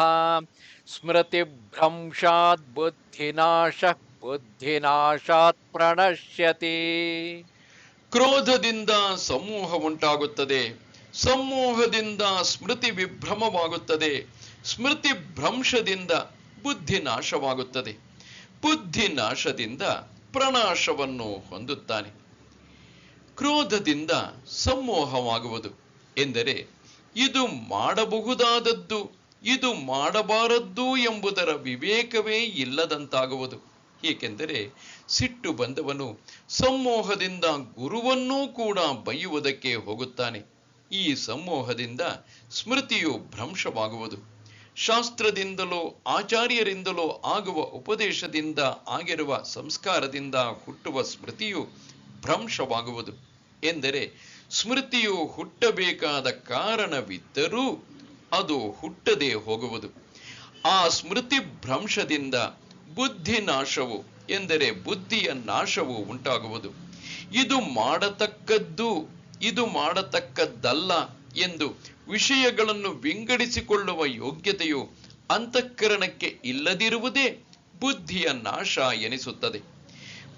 ಸ್ಮೃತಿಭ್ರಂಶಾತ್ ಬುದ್ಧಿನಾಶಃ, ಬುದ್ಧಿನಾಶಾತ್ ಪ್ರಣಶ್ಯತಿ. ಕ್ರೋಧದಿಂದ ಸಮೂಹ ಉಂಟಾಗುತ್ತದೆ, ಸಮೂಹದಿಂದ ಸ್ಮೃತಿ ವಿಭ್ರಮವಾಗುತ್ತದೆ, ಸ್ಮೃತಿ ಭ್ರಂಶದಿಂದ ಬುದ್ಧಿ ನಾಶವಾಗುತ್ತದೆ, ಬುದ್ಧಿ ನಾಶದಿಂದ ಪ್ರಣಾಶವನ್ನು ಹೊಂದುತ್ತಾನೆ. ಕ್ರೋಧದಿಂದ ಸಮೂಹವಾಗುವುದು ಎಂದರೆ ಇದು ಮಾಡಬಹುದಾದದ್ದು, ಇದು ಮಾಡಬಾರದ್ದು ಎಂಬುದರ ವಿವೇಕವೇ ಇಲ್ಲದಂತಾಗುವುದು. ಏಕೆಂದರೆ ಸಿಟ್ಟು ಬಂದವನು ಸಮೂಹದಿಂದ ಗುರುವನ್ನೂ ಕೂಡ ಬೈಯುವುದಕ್ಕೆ ಹೋಗುತ್ತಾನೆ. ಈ ಸಮೂಹದಿಂದ ಸ್ಮೃತಿಯು ಭ್ರಂಶವಾಗುವುದು. ಶಾಸ್ತ್ರದಿಂದಲೋ ಆಚಾರ್ಯರಿಂದಲೋ ಆಗುವ ಉಪದೇಶದಿಂದ ಆಗಿರುವ ಸಂಸ್ಕಾರದಿಂದ ಹುಟ್ಟುವ ಸ್ಮೃತಿಯು ಭ್ರಂಶವಾಗುವುದು. ಎಂದರೆ ಸ್ಮೃತಿಯು ಹುಟ್ಟಬೇಕಾದ ಕಾರಣವಿದ್ದರೂ ಅದು ಹುಟ್ಟದೆ ಹೋಗುವುದು. ಆ ಸ್ಮೃತಿ ಭ್ರಂಶದಿಂದ ಬುದ್ಧಿ ನಾಶವು ಎಂದರೆ ಬುದ್ಧಿಯ ನಾಶವು ಉಂಟಾಗುವುದು. ಇದು ಮಾಡತಕ್ಕದ್ದು, ಇದು ಮಾಡತಕ್ಕದ್ದಲ್ಲ ಎಂದು ವಿಷಯಗಳನ್ನು ವಿಂಗಡಿಸಿಕೊಳ್ಳುವ ಯೋಗ್ಯತೆಯು ಅಂತಃಕರಣಕ್ಕೆ ಇಲ್ಲದಿರುವುದೇ ಬುದ್ಧಿಯ ನಾಶ ಎನಿಸುತ್ತದೆ.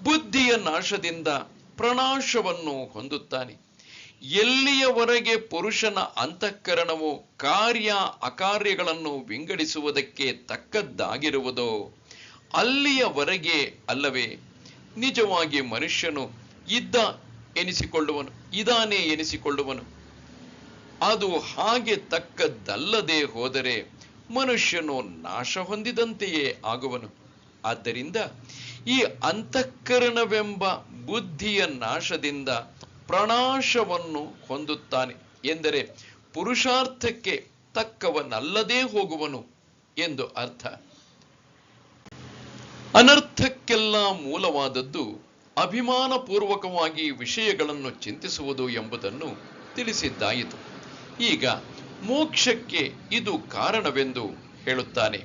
ಬುದ್ಧಿಯ ನಾಶದಿಂದ ಪ್ರಣಾಶವನ್ನು ಹೊಂದುತ್ತಾನೆ. ಎಲ್ಲಿಯವರೆಗೆ ಪುರುಷನ ಅಂತಃಕರಣವು ಕಾರ್ಯ ಅಕಾರ್ಯಗಳನ್ನು ವಿಂಗಡಿಸುವುದಕ್ಕೆ ತಕ್ಕದ್ದಾಗಿರುವುದೋ ಅಲ್ಲಿಯವರೆಗೆ ಅಲ್ಲವೇ ನಿಜವಾಗಿ ಮನುಷ್ಯನು ಇದಾನೆ ಎನಿಸಿಕೊಳ್ಳುವನು. ಅದು ಹಾಗೆ ತಕ್ಕದ್ದಲ್ಲದೆ ಹೋದರೆ ಮನುಷ್ಯನು ನಾಶ ಹೊಂದಿದಂತೆಯೇ ಆಗುವನು. ಆದ್ದರಿಂದ ಈ ಅಂತಃಕರಣವೆಂಬ ಬುದ್ಧಿಯ ನಾಶದಿಂದ ಪ್ರಣಾಶವನ್ನು ಹೊಂದುತ್ತಾನೆ ಎಂದರೆ ಪುರುಷಾರ್ಥಕ್ಕೆ ತಕ್ಕವನಲ್ಲದೆ ಹೋಗುವನು ಎಂದು ಅರ್ಥ. ಅನರ್ಥಕ್ಕೆಲ್ಲ ಮೂಲವಾದದ್ದು ಅಭಿಮಾನಪೂರ್ವಕವಾಗಿ ವಿಷಯಗಳನ್ನು ಚಿಂತಿಸುವುದು ಎಂಬುದನ್ನು ತಿಳಿಸಿದ್ದಾಯಿತು. ಈಗ ಮೋಕ್ಷಕ್ಕೆ ಇದು ಕಾರಣವೆಂದು ಹೇಳುತ್ತಾನೆ.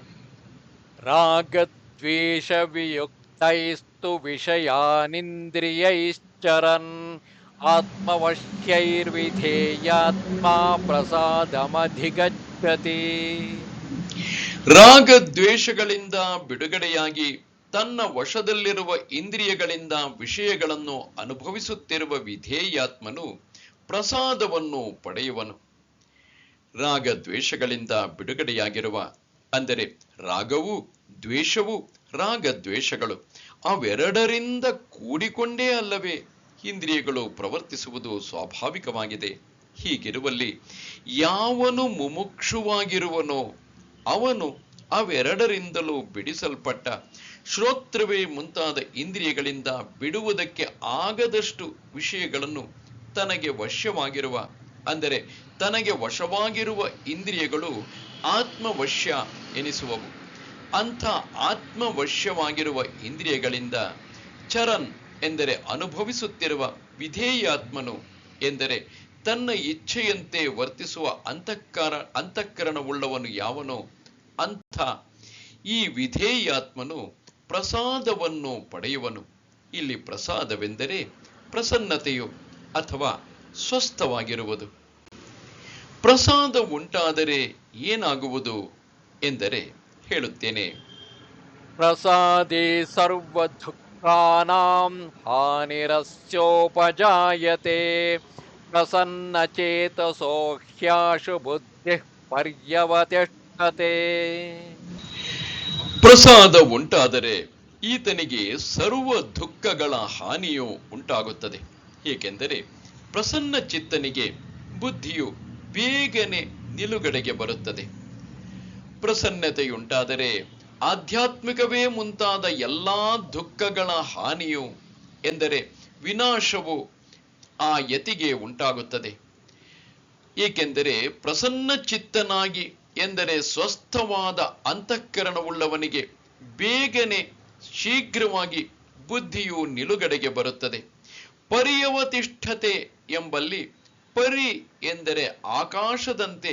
ರಾಗದ್ವೇಷ ವಿಯುಕ್ತೈಸ್ತು ವಿಷಯಾನಿಂದ್ರಿಯೈಶ್ಚರನ್, ಆತ್ಮವಶ್ಯೈರ್ವಿಧೇಯಾತ್ಮಾ ಪ್ರಸಾದಮಧಿಗಚ್ಚತಿ. ರಾಗದ್ವೇಷಗಳಿಂದ ಬಿಡುಗಡೆಯಾಗಿ ತನ್ನ ವಶದಲ್ಲಿರುವ ಇಂದ್ರಿಯಗಳಿಂದ ವಿಷಯಗಳನ್ನು ಅನುಭವಿಸುತ್ತಿರುವ ವಿಧೇಯಾತ್ಮನು ಪ್ರಸಾದವನ್ನು ಪಡೆಯುವನು. ರಾಗದ್ವೇಷಗಳಿಂದ ಬಿಡುಗಡೆಯಾಗಿರುವ ಅಂದರೆ ರಾಗವು ದ್ವೇಷವು ರಾಗದ್ವೇಷಗಳು ಅವೆರಡರಿಂದ ಕೂಡಿಕೊಂಡೇ ಅಲ್ಲವೇ ಇಂದ್ರಿಯಗಳು ಪ್ರವರ್ತಿಸುವುದು ಸ್ವಾಭಾವಿಕವಾಗಿದೆ. ಹೀಗಿರುವಲ್ಲಿ ಯಾವನು ಮುಮುಕ್ಷುವಾಗಿರುವನೋ ಅವನು ಅವೆರಡರಿಂದಲೂ ಬಿಡಿಸಲ್ಪಟ್ಟ ಶ್ರೋತ್ರವೇ ಮುಂತಾದ ಇಂದ್ರಿಯಗಳಿಂದ ಬಿಡುವುದಕ್ಕೆ ಆಗದಷ್ಟು ವಿಷಯಗಳನ್ನು ತನಗೆ ವಶ್ಯವಾಗಿರುವ ಅಂದರೆ ತನಗೆ ವಶವಾಗಿರುವ ಇಂದ್ರಿಯಗಳು ಆತ್ಮವಶ್ಯ ಎನಿಸುವವು. ಅಂಥ ಆತ್ಮವಶ್ಯವಾಗಿರುವ ಇಂದ್ರಿಯಗಳಿಂದ ಚರನ್ ಎಂದರೆ ಅನುಭವಿಸುತ್ತಿರುವ ವಿಧೇಯಾತ್ಮನು ಎಂದರೆ ತನ್ನ ಇಚ್ಛೆಯಂತೆ ವರ್ತಿಸುವ ಅಂತಃಕರಣವುಳ್ಳವನು ಯಾವನೋ ಅಂಥ ಈ ವಿಧೇಯಾತ್ಮನು ಪ್ರಸಾದವನ್ನು ಪಡೆಯುವನು. ಇಲ್ಲಿ ಪ್ರಸಾದವೆಂದರೆ ಪ್ರಸನ್ನತೆಯು ಅಥವಾ ಸ್ವಸ್ಥವಾಗಿರುವುದು. ಪ್ರಸಾದ ಉಂಟಾದರೆ ಏನಾಗುವುದು ಎಂದರೆ ಹೇಳುತ್ತೇನೆ. ಪ್ರಸಾದೇ ಸರ್ವ ದುಃಖಾನಾಂ ಹಾನಿರಸ್ಯೋಪಜಾಯತೆ, ಪ್ರಸನ್ನಚೇತಸೋ ಹ್ಯಾಶು ಬುದ್ಧಿಃ ಪರ್ಯವತಿಷ್ಠತೆ. ಪ್ರಸಾದ ಉಂಟಾದರೆ ಈತನಿಗೆ ಸರ್ವ ದುಃಖಗಳ ಹಾನಿಯು ಉಂಟಾಗುತ್ತದೆ. ಏಕೆಂದರೆ ಪ್ರಸನ್ನ ಚಿತ್ತನಿಗೆ ಬುದ್ಧಿಯು ಬೇಗನೆ ನಿಲುಗಡೆಗೆ ಬರುತ್ತದೆ. ಪ್ರಸನ್ನತೆಯುಂಟಾದರೆ ಆಧ್ಯಾತ್ಮಿಕವೇ ಮುಂತಾದ ಎಲ್ಲಾ ದುಃಖಗಳ ಹಾನಿಯು ಎಂದರೆ ವಿನಾಶವು ಆ ಯತಿಗೆ ಉಂಟಾಗುತ್ತದೆ. ಏಕೆಂದರೆ ಪ್ರಸನ್ನ ಚಿತ್ತನಾಗಿ ಎಂದರೆ ಸ್ವಸ್ಥವಾದ ಅಂತಃಕರಣವುಳ್ಳವನಿಗೆ ಬೇಗನೆ ಶೀಘ್ರವಾಗಿ ಬುದ್ಧಿಯು ನಿಲುಗಡೆಗೆ ಬರುತ್ತದೆ. ಪರ್ಯವತಿಷ್ಠತೆ ಎಂಬಲ್ಲಿ ಪರಿ ಎಂದರೆ ಆಕಾಶದಂತೆ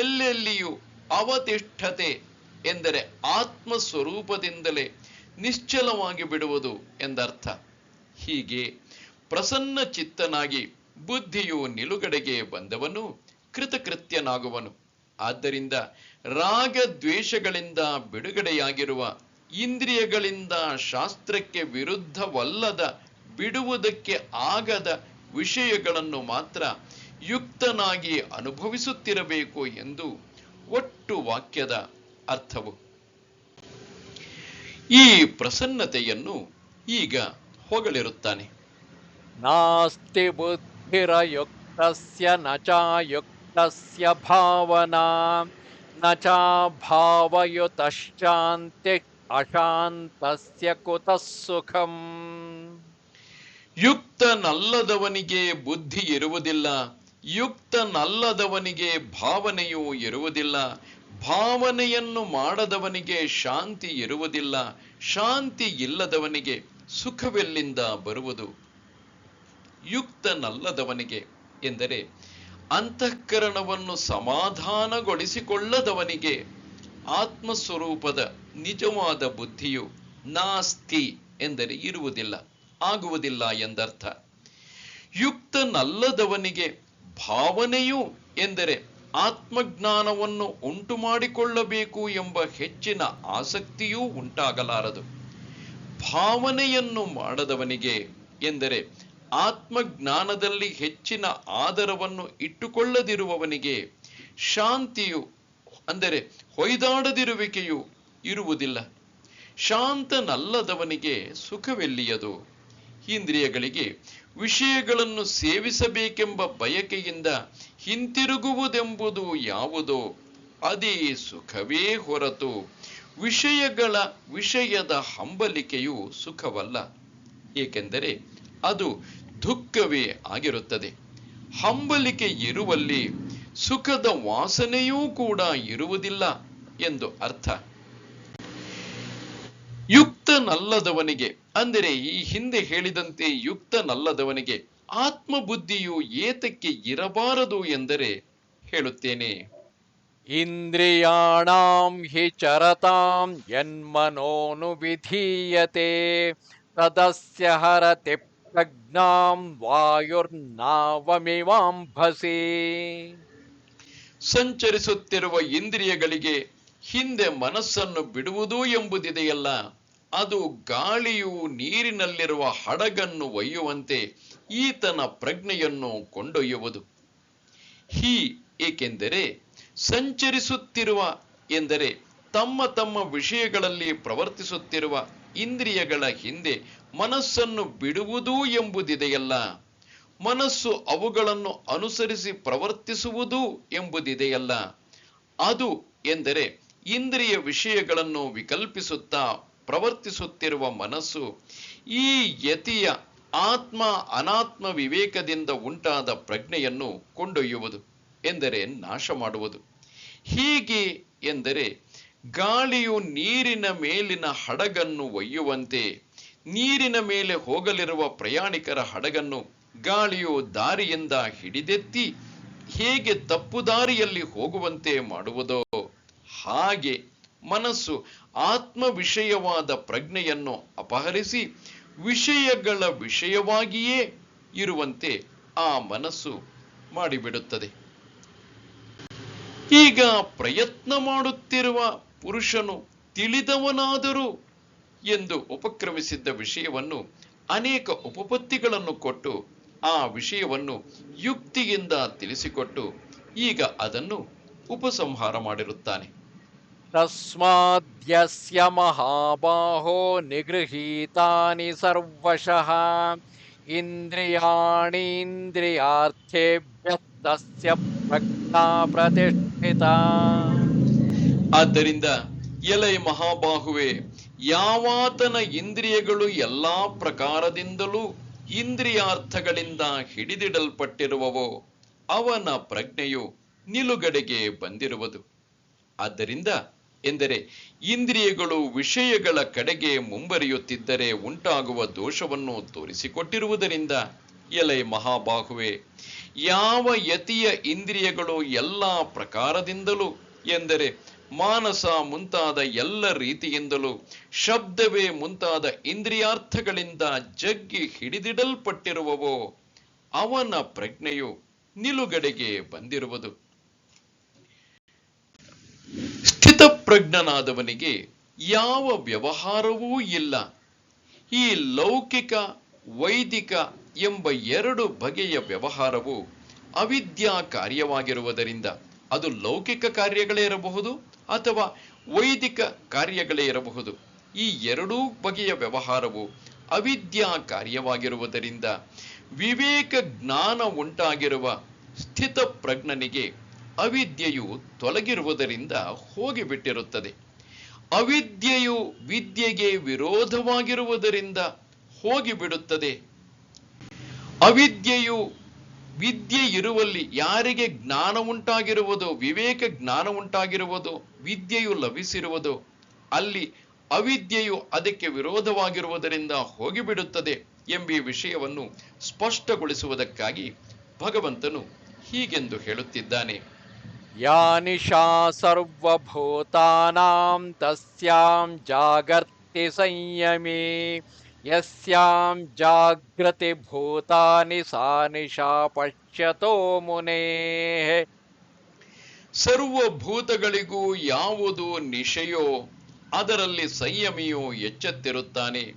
ಎಲ್ಲೆಲ್ಲಿಯೂ ಅವತಿಷ್ಠತೆ ಎಂದರೆ ಆತ್ಮ ಸ್ವರೂಪದಿಂದಲೇ ನಿಶ್ಚಲವಾಗಿ ಬಿಡುವುದು ಎಂದರ್ಥ. ಹೀಗೆ ಪ್ರಸನ್ನ ಚಿತ್ತನಾಗಿ ಬುದ್ಧಿಯು ನಿಲುಗಡೆಗೆ ಬಂದವನು ಕೃತಕೃತ್ಯನಾಗುವನು. ಆದ್ದರಿಂದ ರಾಗ ದ್ವೇಷಗಳಿಂದ ಬಿಡುಗಡೆಯಾಗಿರುವ ಇಂದ್ರಿಯಗಳಿಂದ ಶಾಸ್ತ್ರಕ್ಕೆ ವಿರುದ್ಧವಲ್ಲದ ಬಿಡುವುದಕ್ಕೆ ಆಗದ ವಿಷಯಗಳನ್ನು ಮಾತ್ರ ಯುಕ್ತನಾಗಿ ಅನುಭವಿಸುತ್ತಿರಬೇಕು ಎಂದು ಒಟ್ಟು ವಾಕ್ಯದ ಅರ್ಥವು. ಈ ಪ್ರಸನ್ನತೆಯನ್ನು ಈಗ ಹೊಗಳಿರುತ್ತಾನೆ. ನಾಸ್ತಿ ಬುದ್ಧಿರಯುಕ್ತಸ್ಯ ನ ಚಾಯುಕ್ತಸ್ಯ ಭಾವನಾ ನ ಚಾಭಾವಯುತಶ್ಚಾಂತಿ ಅಶಾಂತಸ್ಯ ಕುತಃ ಸುಖಂ. ಯುಕ್ತನಲ್ಲದವನಿಗೆ ಬುದ್ಧಿ ಇರುವುದಿಲ್ಲ, ಯುಕ್ತನಲ್ಲದವನಿಗೆ ಭಾವನೆಯೂ ಇರುವುದಿಲ್ಲ, ಭಾವನೆಯನ್ನು ಮಾಡದವನಿಗೆ ಶಾಂತಿ ಇರುವುದಿಲ್ಲ, ಶಾಂತಿ ಇಲ್ಲದವನಿಗೆ ಸುಖವೆಲ್ಲಿಂದ ಬರುವುದು? ಯುಕ್ತನಲ್ಲದವನಿಗೆ ಎಂದರೆ ಅಂತಃಕರಣವನ್ನು ಸಮಾಧಾನಗೊಳಿಸಿಕೊಳ್ಳದವನಿಗೆ ಆತ್ಮಸ್ವರೂಪದ ನಿಜವಾದ ಬುದ್ಧಿಯು ನಾಸ್ತಿ ಎಂದರೆ ಇರುವುದಿಲ್ಲ, ಆಗುವುದಿಲ್ಲ ಎಂದರ್ಥ. ಯುಕ್ತನಲ್ಲದವನಿಗೆ ಭಾವನೆಯು ಎಂದರೆ ಆತ್ಮಜ್ಞಾನವನ್ನು ಉಂಟು ಮಾಡಿಕೊಳ್ಳಬೇಕು ಎಂಬ ಹೆಚ್ಚಿನ ಆಸಕ್ತಿಯೂ ಉಂಟಾಗಲಾರದು. ಭಾವನೆಯನ್ನು ಮಾಡದವನಿಗೆ ಎಂದರೆ ಆತ್ಮಜ್ಞಾನದಲ್ಲಿ ಹೆಚ್ಚಿನ ಆದರವನ್ನು ಇಟ್ಟುಕೊಳ್ಳದಿರುವವನಿಗೆ ಶಾಂತಿಯು ಅಂದರೆ ಹೊಯ್ದಾಡದಿರುವಿಕೆಯು ಇರುವುದಿಲ್ಲ. ಶಾಂತನಲ್ಲದವನಿಗೆ ಸುಖವೆಲ್ಲಿಯದು? ಇಂದ್ರಿಯಗಳಿಗೆ ವಿಷಯಗಳನ್ನು ಸೇವಿಸಬೇಕೆಂಬ ಬಯಕೆಯಿಂದ ಹಿಂತಿರುಗುವುದೆಂಬುದು ಯಾವುದೋ ಅದೇ ಸುಖವೇ ಹೊರತು ವಿಷಯದ ಹಂಬಲಿಕೆಯು ಸುಖವಲ್ಲ. ಏಕೆಂದರೆ ಅದು ದುಃಖವೇ ಆಗಿರುತ್ತದೆ. ಹಂಬಲಿಕೆ ಇರುವಲ್ಲಿ ಸುಖದ ವಾಸನೆಯೂ ಕೂಡ ಇರುವುದಿಲ್ಲ ಎಂದು ಅರ್ಥ. ಯುಕ್ತನಲ್ಲದವನಿಗೆ ಅಂದರೆ ಈ ಹಿಂದೆ ಹೇಳಿದಂತೆ ಯುಕ್ತನಲ್ಲದವನಿಗೆ ಆತ್ಮಬುದ್ಧಿಯು ಏತಕ್ಕೆ ಇರಬಾರದು ಎಂದರೆ ಹೇಳುತ್ತೇನೆ. ಇಂದ್ರಿಯಾಣಾಂ ಹಿ ಚರತಾಂ ಯನ್ಮನೋನು ವಿಧೀಯತೆ ತದಸ್ಯ ಹರತಿ ಪ್ರಜ್ಞಾಂ ವಾಯುರ್ನಾವಮಿವಾಂಭಸಿ. ಸಂಚರಿಸುತ್ತಿರುವ ಇಂದ್ರಿಯಗಳಿಗೆ ಹಿಂದೆ ಮನಸ್ಸನ್ನು ಬಿಡುವುದು ಎಂಬುದಿದೆಯಲ್ಲ, ಅದು ಗಾಳಿಯು ನೀರಿನಲ್ಲಿರುವ ಹಡಗನ್ನು ಒಯ್ಯುವಂತೆ ಈತನ ಪ್ರಜ್ಞೆಯನ್ನು ಕೊಂಡೊಯ್ಯುವುದು. ಏಕೆಂದರೆ ಸಂಚರಿಸುತ್ತಿರುವ ಎಂದರೆ ತಮ್ಮ ತಮ್ಮ ವಿಷಯಗಳಲ್ಲಿ ಪ್ರವರ್ತಿಸುತ್ತಿರುವ ಇಂದ್ರಿಯಗಳ ಹಿಂದೆ ಮನಸ್ಸನ್ನು ಬಿಡುವುದು ಎಂಬುದಿದೆಯಲ್ಲ, ಮನಸ್ಸು ಅವುಗಳನ್ನು ಅನುಸರಿಸಿ ಪ್ರವರ್ತಿಸುವುದು ಎಂಬುದಿದೆಯಲ್ಲ, ಅದು ಎಂದರೆ ಇಂದ್ರಿಯ ವಿಷಯಗಳನ್ನು ವಿಕಲ್ಪಿಸುತ್ತಾ ಪ್ರವರ್ತಿಸುತ್ತಿರುವ ಮನಸ್ಸು ಈ ಯತಿಯ ಆತ್ಮ ಅನಾತ್ಮ ವಿವೇಕದಿಂದ ಉಂಟಾದ ಪ್ರಜ್ಞೆಯನ್ನು ಕೊಂಡೊಯ್ಯುವುದು ಎಂದರೆ ನಾಶ ಮಾಡುವುದು. ಹೀಗೆ ಎಂದರೆ ಗಾಳಿಯು ನೀರಿನ ಮೇಲಿನ ಹಡಗನ್ನು ಒಯ್ಯುವಂತೆ ನೀರಿನ ಮೇಲೆ ಹೋಗಲಿರುವ ಪ್ರಯಾಣಿಕರ ಹಡಗನ್ನು ಗಾಳಿಯು ದಾರಿಯಿಂದ ಹಿಡಿದೆತ್ತಿ ಹೇಗೆ ತಪ್ಪು ದಾರಿಯಲ್ಲಿ ಹೋಗುವಂತೆ ಮಾಡುವುದೋ ಹಾಗೆ ಮನಸ್ಸು ಆತ್ಮ ವಿಷಯವಾದ ಪ್ರಜ್ಞೆಯನ್ನು ಅಪಹರಿಸಿ ವಿಷಯಗಳ ವಿಷಯವಾಗಿಯೇ ಇರುವಂತೆ ಆ ಮನಸ್ಸು ಮಾಡಿಬಿಡುತ್ತದೆ. ಈಗ ಪ್ರಯತ್ನ ಮಾಡುತ್ತಿರುವ ಪುರುಷನು ತಿಳಿದವನಾದರೂ ಎಂದು ಉಪಕ್ರಮಿಸಿದ್ದ ವಿಷಯವನ್ನು ಅನೇಕ ಉಪಪತ್ತಿಗಳನ್ನು ಕೊಟ್ಟು ಆ ವಿಷಯವನ್ನು ಯುಕ್ತಿಯಿಂದ ತಿಳಿಸಿಕೊಟ್ಟು ಈಗ ಅದನ್ನು ಉಪಸಂಹಾರ ಮಾಡಿರುತ್ತಾನೆ. ತಸ್ಮಾದ್ಯಸ್ಯ ಮಹಾಬಾಹೋ ನಿಗೃಹೀತಾನಿ ಸರ್ವಶಃ ಇಂದ್ರಿಯಾಣೀಂದ್ರಿಯಾರ್ಥೇಭ್ಯಃ ತಸ್ಯ ಪ್ರಜ್ಞಾ ಪ್ರತಿಷ್ಠಿತಾ. ಆದ್ದರಿಂದ ಎಲೈ ಮಹಾಬಾಹುವೆ, ಯಾವಾತನ ಇಂದ್ರಿಯಗಳು ಎಲ್ಲಾ ಪ್ರಕಾರದಿಂದಲೂ ಇಂದ್ರಿಯಾರ್ಥಗಳಿಂದ ಹಿಡಿದಿಡಲ್ಪಟ್ಟಿರುವವೋ ಅವನ ಪ್ರಜ್ಞೆಯು ನಿಲುಗಡೆಗೆ ಬಂದಿರುವುದು. ಆದ್ದರಿಂದ ಎಂದರೆ ಇಂದ್ರಿಯಗಳು ವಿಷಯಗಳ ಕಡೆಗೆ ಮುಂಬರಿಯುತ್ತಿದ್ದರೆ ಉಂಟಾಗುವ ದೋಷವನ್ನು ತೋರಿಸಿಕೊಟ್ಟಿರುವುದರಿಂದ ಎಲೈ ಮಹಾಬಾಹುವೆ, ಯಾವ ಯತಿಯ ಇಂದ್ರಿಯಗಳು ಎಲ್ಲ ಪ್ರಕಾರದಿಂದಲೂ ಎಂದರೆ ಮಾನಸ ಮುಂತಾದ ಎಲ್ಲ ರೀತಿಯಿಂದಲೂ, ಶಬ್ದವೇ ಮುಂತಾದ ಇಂದ್ರಿಯಾರ್ಥಗಳಿಂದ ಜಗ್ಗಿ ಹಿಡಿದಿಡಲ್ಪಟ್ಟಿರುವವೋ ಅವನ ಪ್ರಜ್ಞೆಯು ನಿಲುಗಡೆಗೆ ಬಂದಿರುವುದು. ಸ್ಥಿತಪ್ರಜ್ಞನಾದವನಿಗೆ ಯಾವ ವ್ಯವಹಾರವೂ ಇಲ್ಲ. ಈ ಲೌಕಿಕ ವೈದಿಕ ಎಂಬ ಎರಡು ಬಗೆಯ ವ್ಯವಹಾರವು ಅವಿದ್ಯಾ ಕಾರ್ಯವಾಗಿರುವುದರಿಂದ, ಅದು ಲೌಕಿಕ ಕಾರ್ಯಗಳೇ ಇರಬಹುದು ಅಥವಾ ವೈದಿಕ ಕಾರ್ಯಗಳೇ ಇರಬಹುದು. ಈ ಎರಡೂ ಬಗೆಯ ವ್ಯವಹಾರವು ಅವಿದ್ಯಾ ಕಾರ್ಯವಾಗಿರುವುದರಿಂದ ವಿವೇಕ ಜ್ಞಾನ ಉಂಟಾಗಿರುವ ಸ್ಥಿತ ಪ್ರಜ್ಞನಿಗೆ ಅವಿದ್ಯೆಯು ತೊಲಗಿರುವುದರಿಂದ ಹೋಗಿಬಿಟ್ಟಿರುತ್ತದೆ. ಅವಿದ್ಯೆಯು ವಿದ್ಯೆಗೆ ವಿರೋಧವಾಗಿರುವುದರಿಂದ ಹೋಗಿಬಿಡುತ್ತದೆ. ಅವಿದ್ಯೆಯು ವಿದ್ಯೆ ಇರುವಲ್ಲಿ ಯಾರಿಗೆ ಜ್ಞಾನ ಉಂಟಾಗಿರುವುದೋ, ವಿವೇಕ ಜ್ಞಾನ ಉಂಟಾಗಿರುವುದೋ, ವಿದ್ಯೆಯು ಲಭಿಸಿರುವುದೋ ಅಲ್ಲಿ ಅವಿದ್ಯೆಯು ಅದಕ್ಕೆ ವಿರೋಧವಾಗಿರುವುದರಿಂದ ಹೋಗಿಬಿಡುತ್ತದೆ ಎಂಬ ವಿಷಯವನ್ನು ಸ್ಪಷ್ಟಗೊಳಿಸುವುದಕ್ಕಾಗಿ ಭಗವಂತನು ಹೀಗೆಂದು ಹೇಳುತ್ತಿದ್ದಾನೆ. ಯಾ ನಿಶಾ ಸರ್ವಭೂತಾನಾಂ ತಸ್ಯಾಂ ಜಾಗರ್ತಿ ಸಂಯಮೇ ಯಸ್ಯಾಂ ಜಾಗೃತಿ ಭೂತಾನಿ ಸಾ ನಿಶಾ ಪಶ್ಯತೋ ಮುನೇಃ. ಸರ್ವಭೂತಗಳಿಗೂ ಯಾವುದು ನಿಶೆಯೋ ಅದರಲ್ಲಿ ಸಂಯಮಿಯು ಎಚ್ಚೆತ್ತಿರುತ್ತಾನೆ.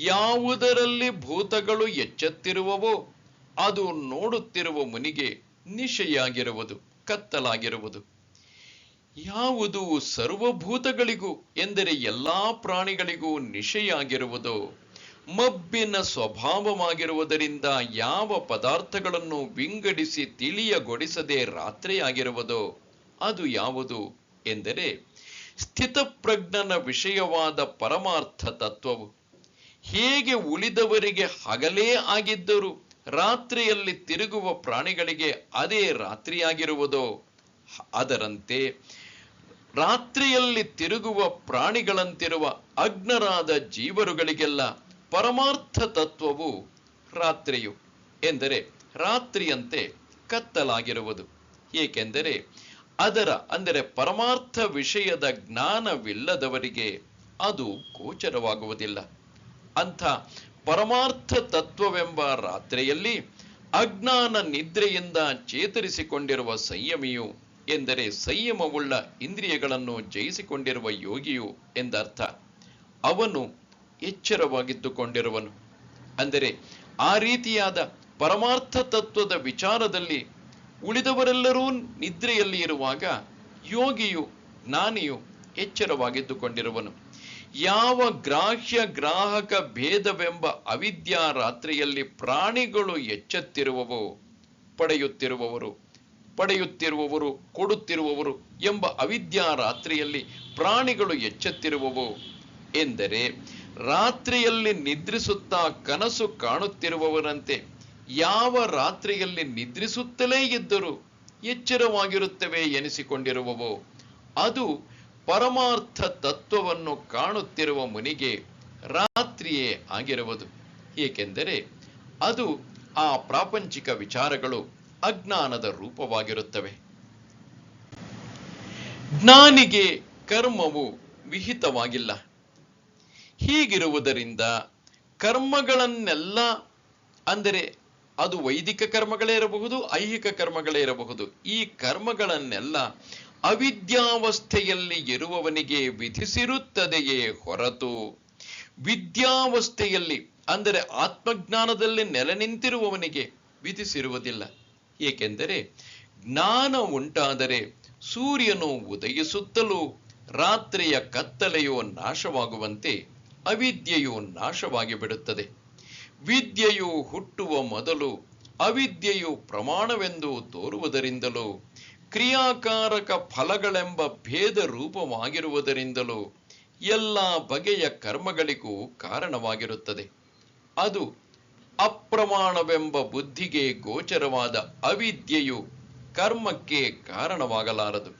ಯಾವುದರಲ್ಲಿ ಭೂತಗಳು ಎಚ್ಚೆತ್ತಿರುವವೋ ಅದು ನೋಡುತ್ತಿರುವ ಮುನಿಗೆ ನಿಶೆಯಾಗಿರುವುದು, ಕತ್ತಲಾಗಿರುವುದು. ಯಾವುದು ಸರ್ವಭೂತಗಳಿಗೂ ಎಂದರೆ ಎಲ್ಲಾ ಪ್ರಾಣಿಗಳಿಗೂ ನಿಶೆಯಾಗಿರುವುದೋ, ಮಬ್ಬಿನ ಸ್ವಭಾವವಾಗಿರುವುದರಿಂದ ಯಾವ ಪದಾರ್ಥಗಳನ್ನು ವಿಂಗಡಿಸಿ ತಿಳಿಯಗೊಡಿಸದೆ ರಾತ್ರಿಯಾಗಿರುವುದೋ ಅದು ಯಾವುದು ಎಂದರೆ ಸ್ಥಿತಪ್ರಜ್ಞನ ವಿಷಯವಾದ ಪರಮಾರ್ಥ ತತ್ವವು. ಹೇಗೆ ಉಳಿದವರಿಗೆ ಹಗಲೇ ಆಗಿದ್ದರೂ ರಾತ್ರಿಯಲ್ಲಿ ತಿರುಗುವ ಪ್ರಾಣಿಗಳಿಗೆ ಅದೇ ರಾತ್ರಿಯಾಗಿರುವುದೋ, ಅದರಂತೆ ರಾತ್ರಿಯಲ್ಲಿ ತಿರುಗುವ ಪ್ರಾಣಿಗಳಂತಿರುವ ಅಜ್ಞರಾದ ಜೀವರುಗಳಿಗೆಲ್ಲ ಪರಮಾರ್ಥ ತತ್ವವು ರಾತ್ರಿಯು ಎಂದರೆ ರಾತ್ರಿಯಂತೆ ಕತ್ತಲಾಗಿರುವುದು. ಏಕೆಂದರೆ ಅದರ ಅಂದರೆ ಪರಮಾರ್ಥ ವಿಷಯದ ಜ್ಞಾನವಿಲ್ಲದವರಿಗೆ ಅದು ಗೋಚರವಾಗುವುದಿಲ್ಲ. ಅಂಥ ಪರಮಾರ್ಥ ತತ್ವವೆಂಬ ರಾತ್ರಿಯಲ್ಲಿ ಅಜ್ಞಾನ ನಿದ್ರೆಯಿಂದ ಚೇತರಿಸಿಕೊಂಡಿರುವ ಸಂಯಮಿಯು ಎಂದರೆ ಸಂಯಮವುಳ್ಳ ಇಂದ್ರಿಯಗಳನ್ನು ಜಯಿಸಿಕೊಂಡಿರುವ ಯೋಗಿಯು ಎಂದರ್ಥ. ಅವನು ಎಚ್ಚರವಾಗಿದ್ದುಕೊಂಡಿರುವನು. ಅಂದರೆ ಆ ರೀತಿಯಾದ ಪರಮಾರ್ಥ ತತ್ವದ ವಿಚಾರದಲ್ಲಿ ಉಳಿದವರೆಲ್ಲರೂ ನಿದ್ರೆಯಲ್ಲಿ ಇರುವಾಗ ಯೋಗಿಯು ಜ್ಞಾನಿಯು ಎಚ್ಚರವಾಗಿದ್ದುಕೊಂಡಿರುವನು. ಯಾವ ಗ್ರಾಹ್ಯ ಗ್ರಾಹಕ ಭೇದವೆಂಬ ಅವಿದ್ಯಾ ರಾತ್ರಿಯಲ್ಲಿ ಪ್ರಾಣಿಗಳು ಎಚ್ಚೆತ್ತಿರುವವೋ, ಪಡೆಯುತ್ತಿರುವವರು ಕೊಡುತ್ತಿರುವವರು ಎಂಬ ಅವಿದ್ಯಾ ರಾತ್ರಿಯಲ್ಲಿ ಪ್ರಾಣಿಗಳು ಎಚ್ಚೆತ್ತಿರುವವೋ ಎಂದರೆ ರಾತ್ರಿಯಲ್ಲಿ ನಿದ್ರಿಸುತ್ತಾ ಕನಸು ಕಾಣುತ್ತಿರುವವರಂತೆ ಯಾವ ರಾತ್ರಿಯಲ್ಲಿ ನಿದ್ರಿಸುತ್ತಲೇ ಇದ್ದರೂ ಎಚ್ಚರವಾಗಿರುತ್ತವೆ ಎನಿಸಿಕೊಂಡಿರುವವೋ ಅದು ಪರಮಾರ್ಥ ತತ್ವವನ್ನು ಕಾಣುತ್ತಿರುವ ಮುನಿಗೆ ರಾತ್ರಿಯೇ ಆಗಿರುವುದು. ಏಕೆಂದರೆ ಅದು ಆ ಪ್ರಾಪಂಚಿಕ ವಿಚಾರಗಳು ಅಜ್ಞಾನದ ರೂಪವಾಗಿರುತ್ತವೆ. ಜ್ಞಾನಿಗೆ ಕರ್ಮವು ವಿಹಿತವಾಗಿಲ್ಲ. ಹೀಗಿರುವುದರಿಂದ ಕರ್ಮಗಳನ್ನೆಲ್ಲ ಅಂದರೆ ಅದು ವೈದಿಕ ಕರ್ಮಗಳೇ ಇರಬಹುದು, ಐಹಿಕ ಕರ್ಮಗಳೇ ಇರಬಹುದು, ಈ ಕರ್ಮಗಳನ್ನೆಲ್ಲ ಅವಿದ್ಯಾವಸ್ಥೆಯಲ್ಲಿ ಇರುವವನಿಗೆ ವಿಧಿಸಿರುತ್ತದೆಯೇ ಹೊರತು ವಿದ್ಯಾವಸ್ಥೆಯಲ್ಲಿ ಅಂದರೆ ಆತ್ಮಜ್ಞಾನದಲ್ಲಿ ನೆಲೆ ನಿಂತಿರುವವನಿಗೆ ವಿಧಿಸಿರುವುದಿಲ್ಲ. ಏಕೆಂದರೆ ಜ್ಞಾನ ಉಂಟಾದರೆ ಸೂರ್ಯನು ಉದಯಿಸುತ್ತಲೂ ರಾತ್ರಿಯ ಕತ್ತಲೆಯು ನಾಶವಾಗುವಂತೆ ಅವಿದ್ಯೆಯು ನಾಶವಾಗಿ ಬಿಡುತ್ತದೆ. ವಿದ್ಯೆಯು ಹುಟ್ಟುವ ಮೊದಲು ಅವಿದ್ಯೆಯು ಪ್ರಮಾಣವೆಂದು ತೋರುವುದರಿಂದಲೂ ಕ್ರಿಯಾಕಾರಕ ಫಲಗಳೆಂಬ ಭೇದ ರೂಪವಾಗಿರುವುದರಿಂದಲೂ ಎಲ್ಲ ಬಗೆಯ ಕರ್ಮಗಳಿಗೂ ಕಾರಣವಾಗಿರುತ್ತದೆ. ಅದು ಅಪ್ರಮಾಣವೆಂಬ ಬುದ್ಧಿಗೆ ಗೋಚರವಾದ ಅವಿದ್ಯೆಯು ಕರ್ಮಕ್ಕೆ ಕಾರಣವಾಗಲಾರದು.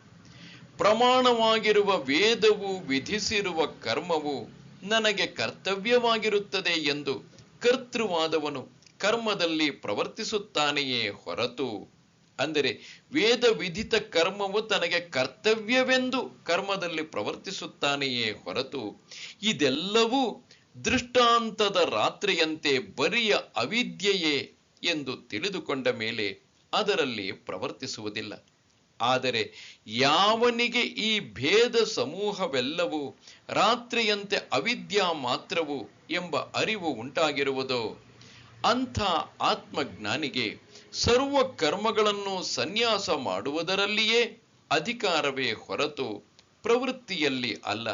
ಪ್ರಮಾಣವಾಗಿರುವ ವೇದವು ವಿಧಿಸಿರುವ ಕರ್ಮವು ನನಗೆ ಕರ್ತವ್ಯವಾಗಿರುತ್ತದೆ ಎಂದು ಕರ್ತೃವಾದವನು ಕರ್ಮದಲ್ಲಿ ಪ್ರವರ್ತಿಸುತ್ತಾನೆಯೇ ಹೊರತು, ಅಂದರೆ ವೇದ ವಿಧಿತ ಕರ್ಮವು ತನಗೆ ಕರ್ತವ್ಯವೆಂದು ಕರ್ಮದಲ್ಲಿ ಪ್ರವರ್ತಿಸುತ್ತಾನೆಯೇ ಹೊರತು, ಇದೆಲ್ಲವೂ ದೃಷ್ಟಾಂತದ ರಾತ್ರಿಯಂತೆ ಬರಿಯ ಅವಿದ್ಯೆಯೇ ಎಂದು ತಿಳಿದುಕೊಂಡ ಮೇಲೆ ಅದರಲ್ಲಿ ಪ್ರವರ್ತಿಸುವುದಿಲ್ಲ. ಆದರೆ ಯಾವನಿಗೆ ಈ ಭೇದ ಸಮೂಹವೆಲ್ಲವೂ ರಾತ್ರಿಯಂತೆ ಅವಿದ್ಯಾ ಮಾತ್ರವು ಎಂಬ ಅರಿವು ಉಂಟಾಗಿರುವುದೋ, ಅಂಥ ಆತ್ಮಜ್ಞಾನಿಗೆ ಸರ್ವ ಕರ್ಮಗಳನ್ನು ಸನ್ಯಾಸ ಮಾಡುವುದರಲ್ಲಿಯೇ ಅಧಿಕಾರವೇ ಹೊರತು ಪ್ರವೃತ್ತಿಯಲ್ಲಿ ಅಲ್ಲ.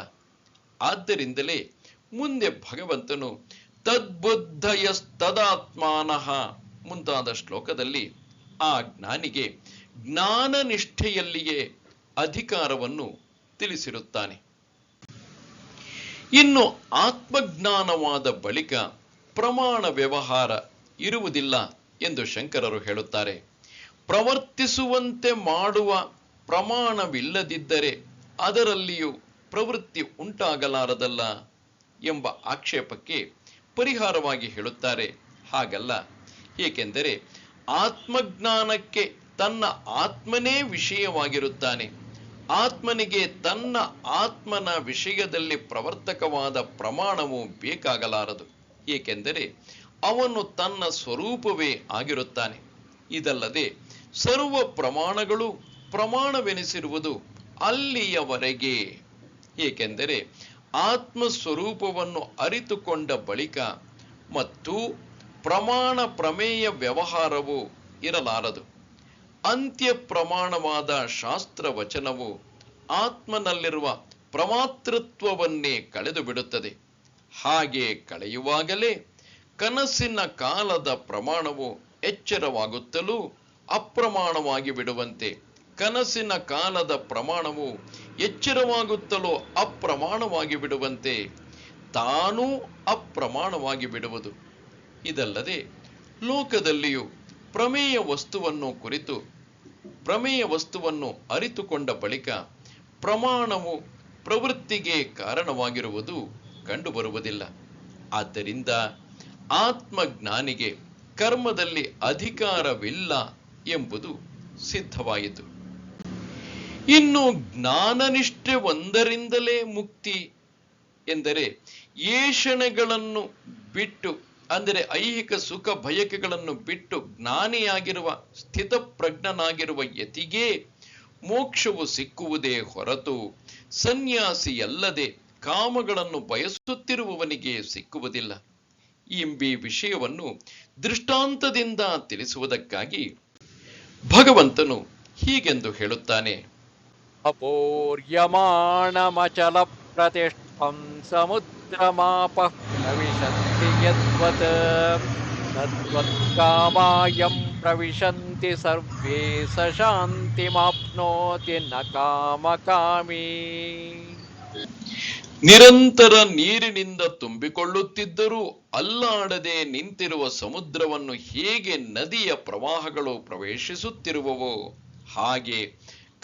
ಆದ್ದರಿಂದಲೇ ಮುಂದೆ ಭಗವಂತನು ತದ್ಬುದ್ಧಯಸ್ತದಾತ್ಮಾನಃ ಮುಂತಾದ ಶ್ಲೋಕದಲ್ಲಿ ಆ ಜ್ಞಾನಿಗೆ ಜ್ಞಾನ ನಿಷ್ಠೆಯಲ್ಲಿಯೇ ಅಧಿಕಾರವನ್ನು ತಿಳಿಸಿರುತ್ತಾನೆ. ಇನ್ನು ಆತ್ಮಜ್ಞಾನವಾದ ಬಳಿಕ ಪ್ರಮಾಣ ವ್ಯವಹಾರ ಇರುವುದಿಲ್ಲ ಎಂದು ಶಂಕರರು ಹೇಳುತ್ತಾರೆ. ಪ್ರವರ್ತಿಸುವಂತೆ ಮಾಡುವ ಪ್ರಮಾಣವಿಲ್ಲದಿದ್ದರೆ ಅದರಲ್ಲಿಯೂ ಪ್ರವೃತ್ತಿ ಉಂಟಾಗಲಾರದಲ್ಲ ಎಂಬ ಆಕ್ಷೇಪಕ್ಕೆ ಪರಿಹಾರವಾಗಿ ಹೇಳುತ್ತಾರೆ, ಹಾಗಲ್ಲ. ಏಕೆಂದರೆ ಆತ್ಮಜ್ಞಾನಕ್ಕೆ ತನ್ನ ಆತ್ಮನೇ ವಿಷಯವಾಗಿರುತ್ತಾನೆ. ಆತ್ಮನಿಗೆ ತನ್ನ ಆತ್ಮನ ವಿಷಯದಲ್ಲಿ ಪ್ರವರ್ತಕವಾದ ಪ್ರಮಾಣವು ಬೇಕಾಗಲಾರದು. ಏಕೆಂದರೆ ಅವನು ತನ್ನ ಸ್ವರೂಪವೇ ಆಗಿರುತ್ತಾನೆ. ಇದಲ್ಲದೆ ಸರ್ವ ಪ್ರಮಾಣಗಳು ಪ್ರಮಾಣವೆನಿಸಿರುವುದು ಅಲ್ಲಿಯವರೆಗೆ. ಏಕೆಂದರೆ ಆತ್ಮಸ್ವರೂಪವನ್ನು ಅರಿತುಕೊಂಡ ಬಳಿಕ ಮತ್ತು ಪ್ರಮಾಣ ಪ್ರಮೇಯ ವ್ಯವಹಾರವು ಇರಲಾರದು. ಅಂತ್ಯ ಪ್ರಮಾಣವಾದ ಶಾಸ್ತ್ರ ವಚನವು ಆತ್ಮನಲ್ಲಿರುವ ಪ್ರಮಾತೃತ್ವವನ್ನೇ ಕಳೆದು ಬಿಡುತ್ತದೆ. ಹಾಗೆ ಕಳೆಯುವಾಗಲೇ ಕನಸಿನ ಕಾಲದ ಪ್ರಮಾಣವು ಎಚ್ಚರವಾಗುತ್ತಲೂ ಅಪ್ರಮಾಣವಾಗಿ ಬಿಡುವಂತೆ, ಕನಸಿನ ಕಾಲದ ಪ್ರಮಾಣವು ಎಚ್ಚರವಾಗುತ್ತಲೋ ಅಪ್ರಮಾಣವಾಗಿ ಬಿಡುವಂತೆ ತಾನೂ ಅಪ್ರಮಾಣವಾಗಿ ಬಿಡುವುದು. ಇದಲ್ಲದೆ ಲೋಕದಲ್ಲಿಯೂ ಪ್ರಮೇಯ ವಸ್ತುವನ್ನು ಅರಿತುಕೊಂಡ ಬಳಿಕ ಪ್ರಮಾಣವು ಪ್ರವೃತ್ತಿಗೆ ಕಾರಣವಾಗಿರುವುದು ಕಂಡುಬರುವುದಿಲ್ಲ. ಆದ್ದರಿಂದ ಆತ್ಮಜ್ಞಾನಿಗೆ ಕರ್ಮದಲ್ಲಿ ಅಧಿಕಾರವಿಲ್ಲ ಎಂಬುದು ಸಿದ್ಧವಾಯಿತು. ಇನ್ನು ಜ್ಞಾನನಿಷ್ಠೆ ಒಂದರಿಂದಲೇ ಮುಕ್ತಿ ಎಂದರೆ ಏಷಣೆಗಳನ್ನು ಬಿಟ್ಟು, ಅಂದರೆ ಐಹಿಕ ಸುಖ ಬಯಕೆಗಳನ್ನು ಬಿಟ್ಟು ಜ್ಞಾನಿಯಾಗಿರುವ ಸ್ಥಿತಪ್ರಜ್ಞನಾಗಿರುವ ಯತಿಗೇ ಮೋಕ್ಷವು ಸಿಕ್ಕುವುದೇ ಹೊರತು ಸನ್ಯಾಸಿಯಲ್ಲದೆ ಕಾಮಗಳನ್ನು ಬಯಸುತ್ತಿರುವವನಿಗೆ ಸಿಕ್ಕುವುದಿಲ್ಲ ಎಂಬಿ ವಿಷಯವನ್ನು ದೃಷ್ಟಾಂತದಿಂದ ತಿಳಿಸುವುದಕ್ಕಾಗಿ ಭಗವಂತನು ಹೀಗೆಂದು ಹೇಳುತ್ತಾನೆ. ಅಪೂರ್ಯಮಾಣಮಚಲ ಪ್ರತಿಷ್ಠಂ ಸಮುದ್ರಮಾಪಃ ಪ್ರವಿಶಂತಿ ಯದ್ವತ್ ತದ್ವತ್ಕಾಮಾಯಂ ಪ್ರವಿಶಂತಿ ಸರ್ವೇ ಸ ಶಾಂತಿಮಾಪ್ನೋತಿ ನ ಕಾಮಕಾಮೀ. ನಿರಂತರ ನೀರಿನಿಂದ ತುಂಬಿಕೊಳ್ಳುತ್ತಿದ್ದರೂ ಅಲ್ಲಾಡದೆ ನಿಂತಿರುವ ಸಮುದ್ರವನ್ನು ಹೇಗೆ ನದಿಯ ಪ್ರವಾಹಗಳು ಪ್ರವೇಶಿಸುತ್ತಿರುವವೋ, ಹಾಗೆ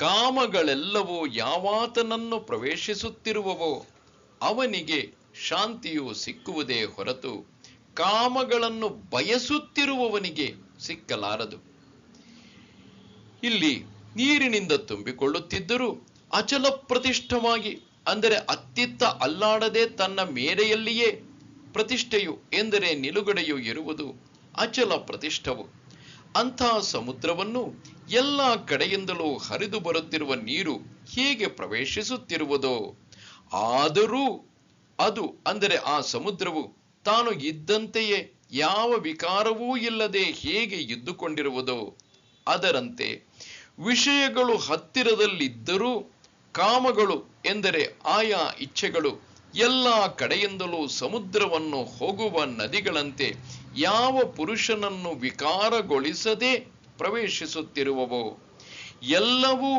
ಕಾಮಗಳೆಲ್ಲವೂ ಯಾವಾತನನ್ನು ಪ್ರವೇಶಿಸುತ್ತಿರುವವೋ ಅವನಿಗೆ ಶಾಂತಿಯು ಸಿಕ್ಕುವುದೇ ಹೊರತು ಕಾಮಗಳನ್ನು ಬಯಸುತ್ತಿರುವವನಿಗೆ ಸಿಕ್ಕಲಾರದು. ಇಲ್ಲಿ ನೀರಿನಿಂದ ತುಂಬಿಕೊಳ್ಳುತ್ತಿದ್ದರೂ ಅಚಲ ಪ್ರತಿಷ್ಠವಾಗಿ, ಅಂದರೆ ಅತ್ತಿತ್ತ ಅಲ್ಲಾಡದೆ ತನ್ನ ಮೇರೆಯಲ್ಲಿಯೇ ಪ್ರತಿಷ್ಠೆಯು ಎಂದರೆ ನಿಲುಗಡೆಯು ಇರುವುದು ಅಚಲ ಪ್ರತಿಷ್ಠವು. ಅಂಥ ಸಮುದ್ರವನ್ನು ಎಲ್ಲ ಕಡೆಯಿಂದಲೂ ಹರಿದು ಬರುತ್ತಿರುವ ನೀರು ಹೇಗೆ ಪ್ರವೇಶಿಸುತ್ತಿರುವುದೋ, ಆದರೂ ಅದು, ಅಂದರೆ ಆ ಸಮುದ್ರವು ತಾನು ಇದ್ದಂತೆಯೇ ಯಾವ ವಿಕಾರವೂ ಇಲ್ಲದೆ ಹೇಗೆ ಇದ್ದುಕೊಂಡಿರುವುದೋ, ಅದರಂತೆ ವಿಷಯಗಳು ಹತ್ತಿರದಲ್ಲಿದ್ದರೂ ಕಾಮಗಳು ಎಂದರೆ ಆಯಾ ಇಚ್ಛೆಗಳು ಎಲ್ಲ ಕಡೆಯಿಂದಲೂ ಸಮುದ್ರವನ್ನು ಹೋಗುವ ನದಿಗಳಂತೆ ಯಾವ ಪುರುಷನನ್ನು ವಿಕಾರಗೊಳಿಸದೆ ಪ್ರವೇಶಿಸುತ್ತಿರುವವೋ, ಎಲ್ಲವೂ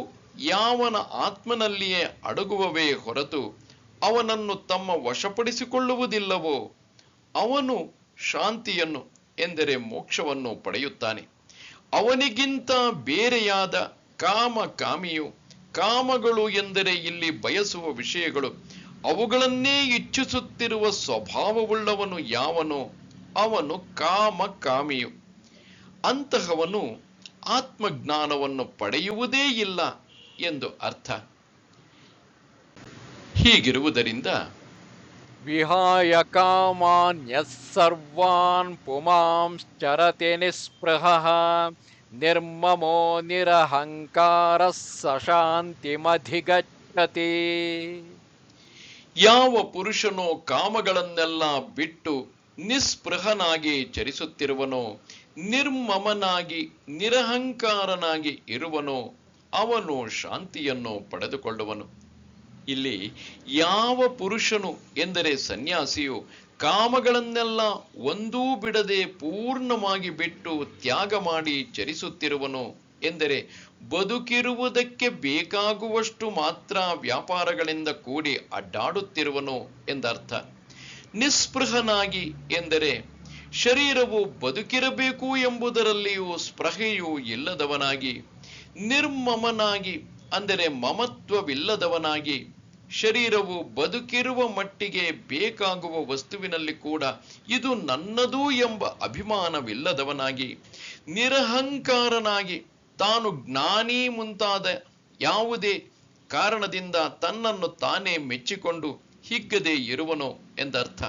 ಯಾವನ ಆತ್ಮನಲ್ಲಿಯೇ ಅಡಗುವವೇ ಹೊರತು ಅವನನ್ನು ತಮ್ಮ ವಶಪಡಿಸಿಕೊಳ್ಳುವುದಿಲ್ಲವೋ, ಅವನು ಶಾಂತಿಯನ್ನು ಎಂದರೆ ಮೋಕ್ಷವನ್ನು ಪಡೆಯುತ್ತಾನೆ. ಅವನಿಗಿಂತ ಬೇರೆಯಾದ ಕಾಮಿಯು, ಕಾಮಗಳು ಎಂದರೆ ಇಲ್ಲಿ ಬಯಸುವ ವಿಷಯಗಳು, ಅವುಗಳನ್ನೇ ಇಚ್ಛಿಸುತ್ತಿರುವ ಸ್ವಭಾವವುಳ್ಳವನು ಯಾವನೋ ಅವನು ಕಾಮಕಾಮಿಯು. ಅಂತಹವನು ಆತ್ಮಜ್ಞಾನವನ್ನು ಪಡೆಯುವುದೇ ಇಲ್ಲ ಎಂದು ಅರ್ಥ. ಹೀಗಿರುವುದರಿಂದ ವಿಹಾಯ ಕಾಮಾನ್ಯಃ ಸರ್ವಾನ್ ಪುಮಾಂಶ್ಚರತಿ ನಿಸ್ಪೃಹಃ ನಿರ್ಮಮೋ ನಿರಹಂಕಾರಃ ಸ ಶಾಂತಿಮಧಿಗಚ್ಚತಿ. ಯಾವ ಪುರುಷನೋ ಕಾಮಗಳನ್ನೆಲ್ಲ ಬಿಟ್ಟು ನಿಸ್ಪೃಹನಾಗಿ ಚರಿಸುತ್ತಿರುವನೋ, ನಿರ್ಮಮನಾಗಿ ನಿರಹಂಕಾರನಾಗಿ ಇರುವನೋ, ಅವನು ಶಾಂತಿಯನ್ನು ಪಡೆದುಕೊಳ್ಳುವನು. ಇಲ್ಲಿ ಯಾವ ಪುರುಷನು ಎಂದರೆ ಸನ್ಯಾಸಿಯು ಕಾಮಗಳನ್ನೆಲ್ಲ ಒಂದೂ ಬಿಡದೆ ಪೂರ್ಣವಾಗಿ ಬಿಟ್ಟು ತ್ಯಾಗ ಮಾಡಿ ಚರಿಸುತ್ತಿರುವನು ಎಂದರೆ ಬದುಕಿರುವುದಕ್ಕೆ ಬೇಕಾಗುವಷ್ಟು ಮಾತ್ರ ವ್ಯಾಪಾರಗಳಿಂದ ಕೂಡಿ ಅಡ್ಡಾಡುತ್ತಿರುವನು ಎಂದರ್ಥ. ನಿಸ್ಪೃಹನಾಗಿ ಎಂದರೆ ಶರೀರವು ಬದುಕಿರಬೇಕು ಎಂಬುದರಲ್ಲಿಯೂ ಸ್ಪೃಹೆಯೂ ಇಲ್ಲದವನಾಗಿ, ನಿರ್ಮಮನಾಗಿ ಅಂದರೆ ಮಮತ್ವವಿಲ್ಲದವನಾಗಿ, ಶರೀರವು ಬದುಕಿರುವ ಮಟ್ಟಿಗೆ ಬೇಕಾಗುವ ವಸ್ತುವಿನಲ್ಲಿ ಕೂಡ ಇದು ನನ್ನದು ಎಂಬ ಅಭಿಮಾನವಿಲ್ಲದವನಾಗಿ, ನಿರಹಂಕಾರನಾಗಿ ತಾನು ಜ್ಞಾನಿ ಮುಂತಾದ ಯಾವುದೇ ಕಾರಣದಿಂದ ತನ್ನನ್ನು ತಾನೇ ಮೆಚ್ಚಿಕೊಂಡು ಹಿಗ್ಗದೆ ಇರುವನೋ ಎಂದರ್ಥ.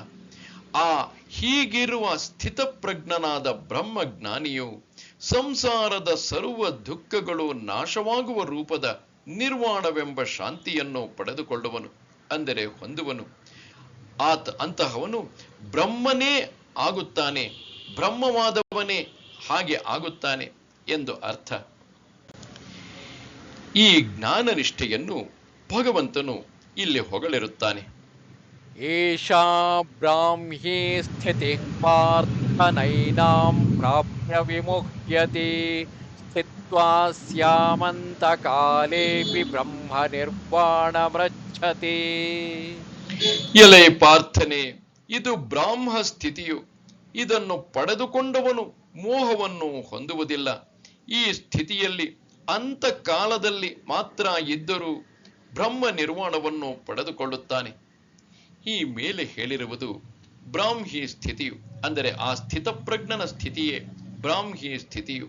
ಆ ಹೀಗಿರುವ ಸ್ಥಿತಪ್ರಜ್ಞನಾದ ಬ್ರಹ್ಮಜ್ಞಾನಿಯು ಸಂಸಾರದ ಸರ್ವ ದುಃಖಗಳು ನಾಶವಾಗುವ ರೂಪದ ನಿರ್ವಾಣವೆಂಬ ಶಾಂತಿಯನ್ನು ಪಡೆದುಕೊಳ್ಳುವನು, ಅಂದರೆ ಹೊಂದುವನು. ಅಂತಹವನು ಬ್ರಹ್ಮನೇ ಆಗುತ್ತಾನೆ, ಬ್ರಹ್ಮವಾದವನೇ ಹಾಗೆ ಆಗುತ್ತಾನೆ ಎಂದು ಅರ್ಥ. ಈ ಜ್ಞಾನನಿಷ್ಠೆಯನ್ನು ಭಗವಂತನು ಇಲ್ಲಿ ಹೊಗಳಿರುತ್ತಾನೆ. ಏಷಾ ಬ್ರಾಹ್ಮೀ ಸ್ಥಿತಿಃ ಪಾರ್ಥ ನೈನಾಂ ಪ್ರಾಪ್ಯ ವಿಮುಹ್ಯತೆ ಸ್ಥಿತ್ವಾ ಸ್ಯಾಮಂತಕಾಲೇಪಿ ಬ್ರಹ್ಮ ನಿರ್ವಾಣಮೃಚ್ಛತಿ. ಎಲೆ ಪಾರ್ಥನೆ, ಇದು ಬ್ರಾಹ್ಮ ಸ್ಥಿತಿಯು. ಇದನ್ನು ಪಡೆದುಕೊಂಡವನು ಮೋಹವನ್ನು ಹೊಂದುವುದಿಲ್ಲ. ಈ ಸ್ಥಿತಿಯಲ್ಲಿ ಅಂತಕಾಲದಲ್ಲಿ ಮಾತ್ರ ಇದ್ದರೂ ಬ್ರಹ್ಮ ನಿರ್ವಾಣವನ್ನು ಪಡೆದುಕೊಳ್ಳುತ್ತಾನೆ. ಈ ಮೇಲೆ ಹೇಳಿರುವುದು ಬ್ರಾಹ್ಮಿ ಸ್ಥಿತಿಯು, ಅಂದರೆ ಆ ಸ್ಥಿತಪ್ರಜ್ಞನ ಸ್ಥಿತಿಯೇ ಬ್ರಾಹ್ಮಿ ಸ್ಥಿತಿಯು.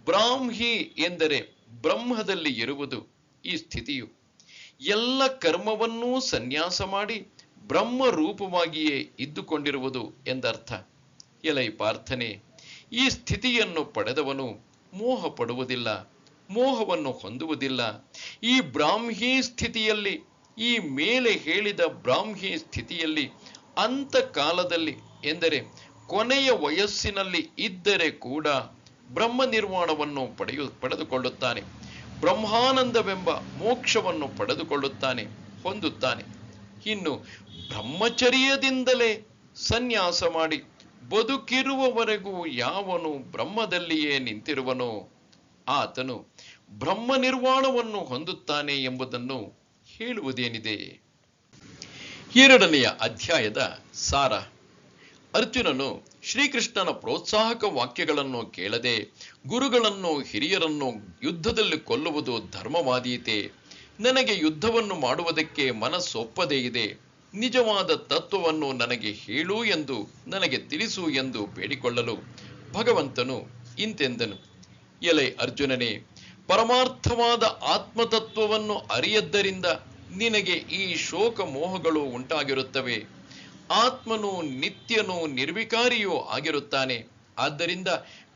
ಬ್ರಾಹ್ಮಿ ಎಂದರೆ ಬ್ರಹ್ಮದಲ್ಲಿ ಇರುವುದು ಈ ಸ್ಥಿತಿಯು. ಎಲ್ಲ ಕರ್ಮವನ್ನೂ ಸನ್ಯಾಸ ಮಾಡಿ ಬ್ರಹ್ಮ ರೂಪವಾಗಿಯೇ ಇದ್ದುಕೊಂಡಿರುವುದು ಎಂದರ್ಥ. ಎಲೈ ಪಾರ್ಥನೆ, ಈ ಸ್ಥಿತಿಯನ್ನು ಪಡೆದವನು ಮೋಹ ಪಡುವುದಿಲ್ಲ, ಮೋಹವನ್ನು ಹೊಂದುವುದಿಲ್ಲ. ಈ ಬ್ರಾಹ್ಮಿ ಸ್ಥಿತಿಯಲ್ಲಿ, ಈ ಮೇಲೆ ಹೇಳಿದ ಬ್ರಾಹ್ಮಿ ಸ್ಥಿತಿಯಲ್ಲಿ ಅಂತಕಾಲದಲ್ಲಿ ಎಂದರೆ ಕೊನೆಯ ವಯಸ್ಸಿನಲ್ಲಿ ಇದ್ದರೆ ಕೂಡ ಬ್ರಹ್ಮ ನಿರ್ವಾಣವನ್ನು ಪಡೆದುಕೊಳ್ಳುತ್ತಾನೆ. ಬ್ರಹ್ಮಾನಂದವೆಂಬ ಮೋಕ್ಷವನ್ನು ಪಡೆದುಕೊಳ್ಳುತ್ತಾನೆ, ಹೊಂದುತ್ತಾನೆ. ಇನ್ನು ಬ್ರಹ್ಮಚರ್ಯದಿಂದಲೇ ಸನ್ಯಾಸ ಮಾಡಿ ಬದುಕಿರುವವರೆಗೂ ಯಾವನು ಬ್ರಹ್ಮದಲ್ಲಿಯೇ ನಿಂತಿರುವನೋ ಆತನು ಬ್ರಹ್ಮ ನಿರ್ವಾಣವನ್ನು ಹೊಂದುತ್ತಾನೆ ಎಂಬುದನ್ನು ಹೇಳುವುದೇನಿದೆ. 2ನೆಯ ಅಧ್ಯಾಯದ ಸಾರ. ಅರ್ಜುನನು ಶ್ರೀಕೃಷ್ಣನ ಪ್ರೋತ್ಸಾಹಕ ವಾಕ್ಯಗಳನ್ನು ಕೇಳದೆ ಗುರುಗಳನ್ನು ಹಿರಿಯರನ್ನು ಯುದ್ಧದಲ್ಲಿ ಕೊಲ್ಲುವುದು ಧರ್ಮವಾದೀತೆ. ನನಗೆ ಯುದ್ಧವನ್ನು ಮಾಡುವುದಕ್ಕೆ ಮನಸ್ಸೊಪ್ಪದೇ ಇದೆ. ನಿಜವಾದ ತತ್ವವನ್ನು ನನಗೆ ಹೇಳು ಎಂದು, ನನಗೆ ತಿಳಿಸು ಎಂದು ಬೇಡಿಕೊಳ್ಳಲು ಭಗವಂತನು ಇಂತೆಂದನು. ಎಲೈ ಅರ್ಜುನನೇ, ಪರಮಾರ್ಥವಾದ ಆತ್ಮತತ್ವವನ್ನು ಅರಿಯದ್ದರಿಂದ ನಿನಗೆ ಈ ಶೋಕ ಮೋಹಗಳು ಉಂಟಾಗಿರುತ್ತವೆ. ಆತ್ಮನು ನಿತ್ಯನೂ ನಿರ್ವಿಕಾರಿಯೂ ಆಗಿರುತ್ತಾನೆ. ಆದ್ದರಿಂದ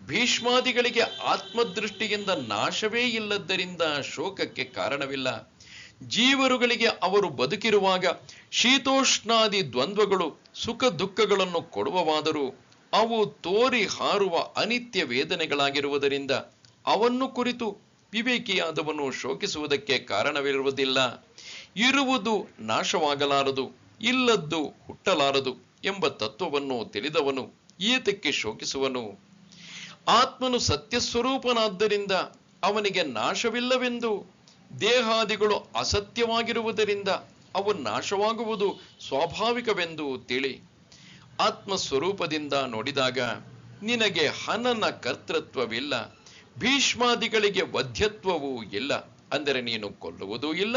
ಭೀಷ್ಮಾದಿಗಳಿಗೆ ಆತ್ಮದೃಷ್ಟಿಯಿಂದ ನಾಶವೇ ಇಲ್ಲದ್ದರಿಂದ ಶೋಕಕ್ಕೆ ಕಾರಣವಿಲ್ಲ. ಜೀವರುಗಳಿಗೆ ಅವರು ಬದುಕಿರುವಾಗ ಶೀತೋಷ್ಣಾದಿ ದ್ವಂದ್ವಗಳು ಸುಖ ದುಃಖಗಳನ್ನು ಕೊಡುವವಾದರೂ ಅವು ತೋರಿ ಹಾರುವ ಅನಿತ್ಯ ವೇದನೆಗಳಾಗಿರುವುದರಿಂದ ಅವನ್ನು ಕುರಿತು ವಿವೇಕಿಯಾದವನು ಶೋಕಿಸುವುದಕ್ಕೆ ಕಾರಣವಿರುವುದಿಲ್ಲ. ಇರುವುದು ನಾಶವಾಗಲಾರದು, ಇಲ್ಲದ್ದು ಹುಟ್ಟಲಾರದು ಎಂಬ ತತ್ವವನ್ನು ತಿಳಿದವನು ಏತಕ್ಕೆ ಶೋಕಿಸುವನು? ಆತ್ಮನು ಸತ್ಯಸ್ವರೂಪನಾದ್ದರಿಂದ ಅವನಿಗೆ ನಾಶವಿಲ್ಲವೆಂದು, ದೇಹಾದಿಗಳು ಅಸತ್ಯವಾಗಿರುವುದರಿಂದ ಅವು ನಾಶವಾಗುವುದು ಸ್ವಾಭಾವಿಕವೆಂದು ತಿಳಿ. ಆತ್ಮಸ್ವರೂಪದಿಂದ ನೋಡಿದಾಗ ನಿನಗೆ ಹನನ ಕರ್ತೃತ್ವವಿಲ್ಲ, ಭೀಷ್ಮಾದಿಗಳಿಗೆ ವಧ್ಯತ್ವವೂ ಇಲ್ಲ. ಅಂದರೆ ನೀನು ಕೊಲ್ಲುವುದೂ ಇಲ್ಲ,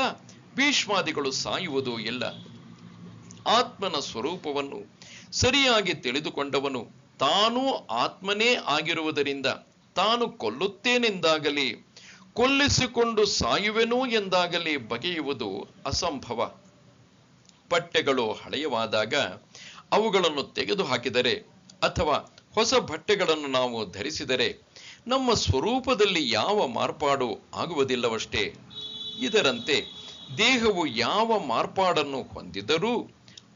ಭೀಷ್ಮಾದಿಗಳು ಸಾಯುವುದೂ ಇಲ್ಲ. ಆತ್ಮನ ಸ್ವರೂಪವನ್ನು ಸರಿಯಾಗಿ ತಿಳಿದುಕೊಂಡವನು ತಾನು ಆತ್ಮನೇ ಆಗಿರುವುದರಿಂದ ತಾನು ಕೊಲ್ಲುತ್ತೇನೆಂದಾಗಲಿ ಕೊಲ್ಲಿಸಿಕೊಂಡು ಸಾಯುವೆನು ಎಂದಾಗಲಿ ಬಗೆಯುವುದು ಅಸಂಭವ. ಬಟ್ಟೆಗಳು ಹಳೆಯವಾದಾಗ ಅವುಗಳನ್ನು ತೆಗೆದುಹಾಕಿದರೆ ಅಥವಾ ಹೊಸ ಬಟ್ಟೆಗಳನ್ನು ನಾವು ಧರಿಸಿದರೆ ನಮ್ಮ ಸ್ವರೂಪದಲ್ಲಿ ಯಾವ ಮಾರ್ಪಾಡು ಆಗುವುದಿಲ್ಲವಷ್ಟೇ. ಇದರಂತೆ ದೇಹವು ಯಾವ ಮಾರ್ಪಾಡನ್ನು ಹೊಂದಿದರೂ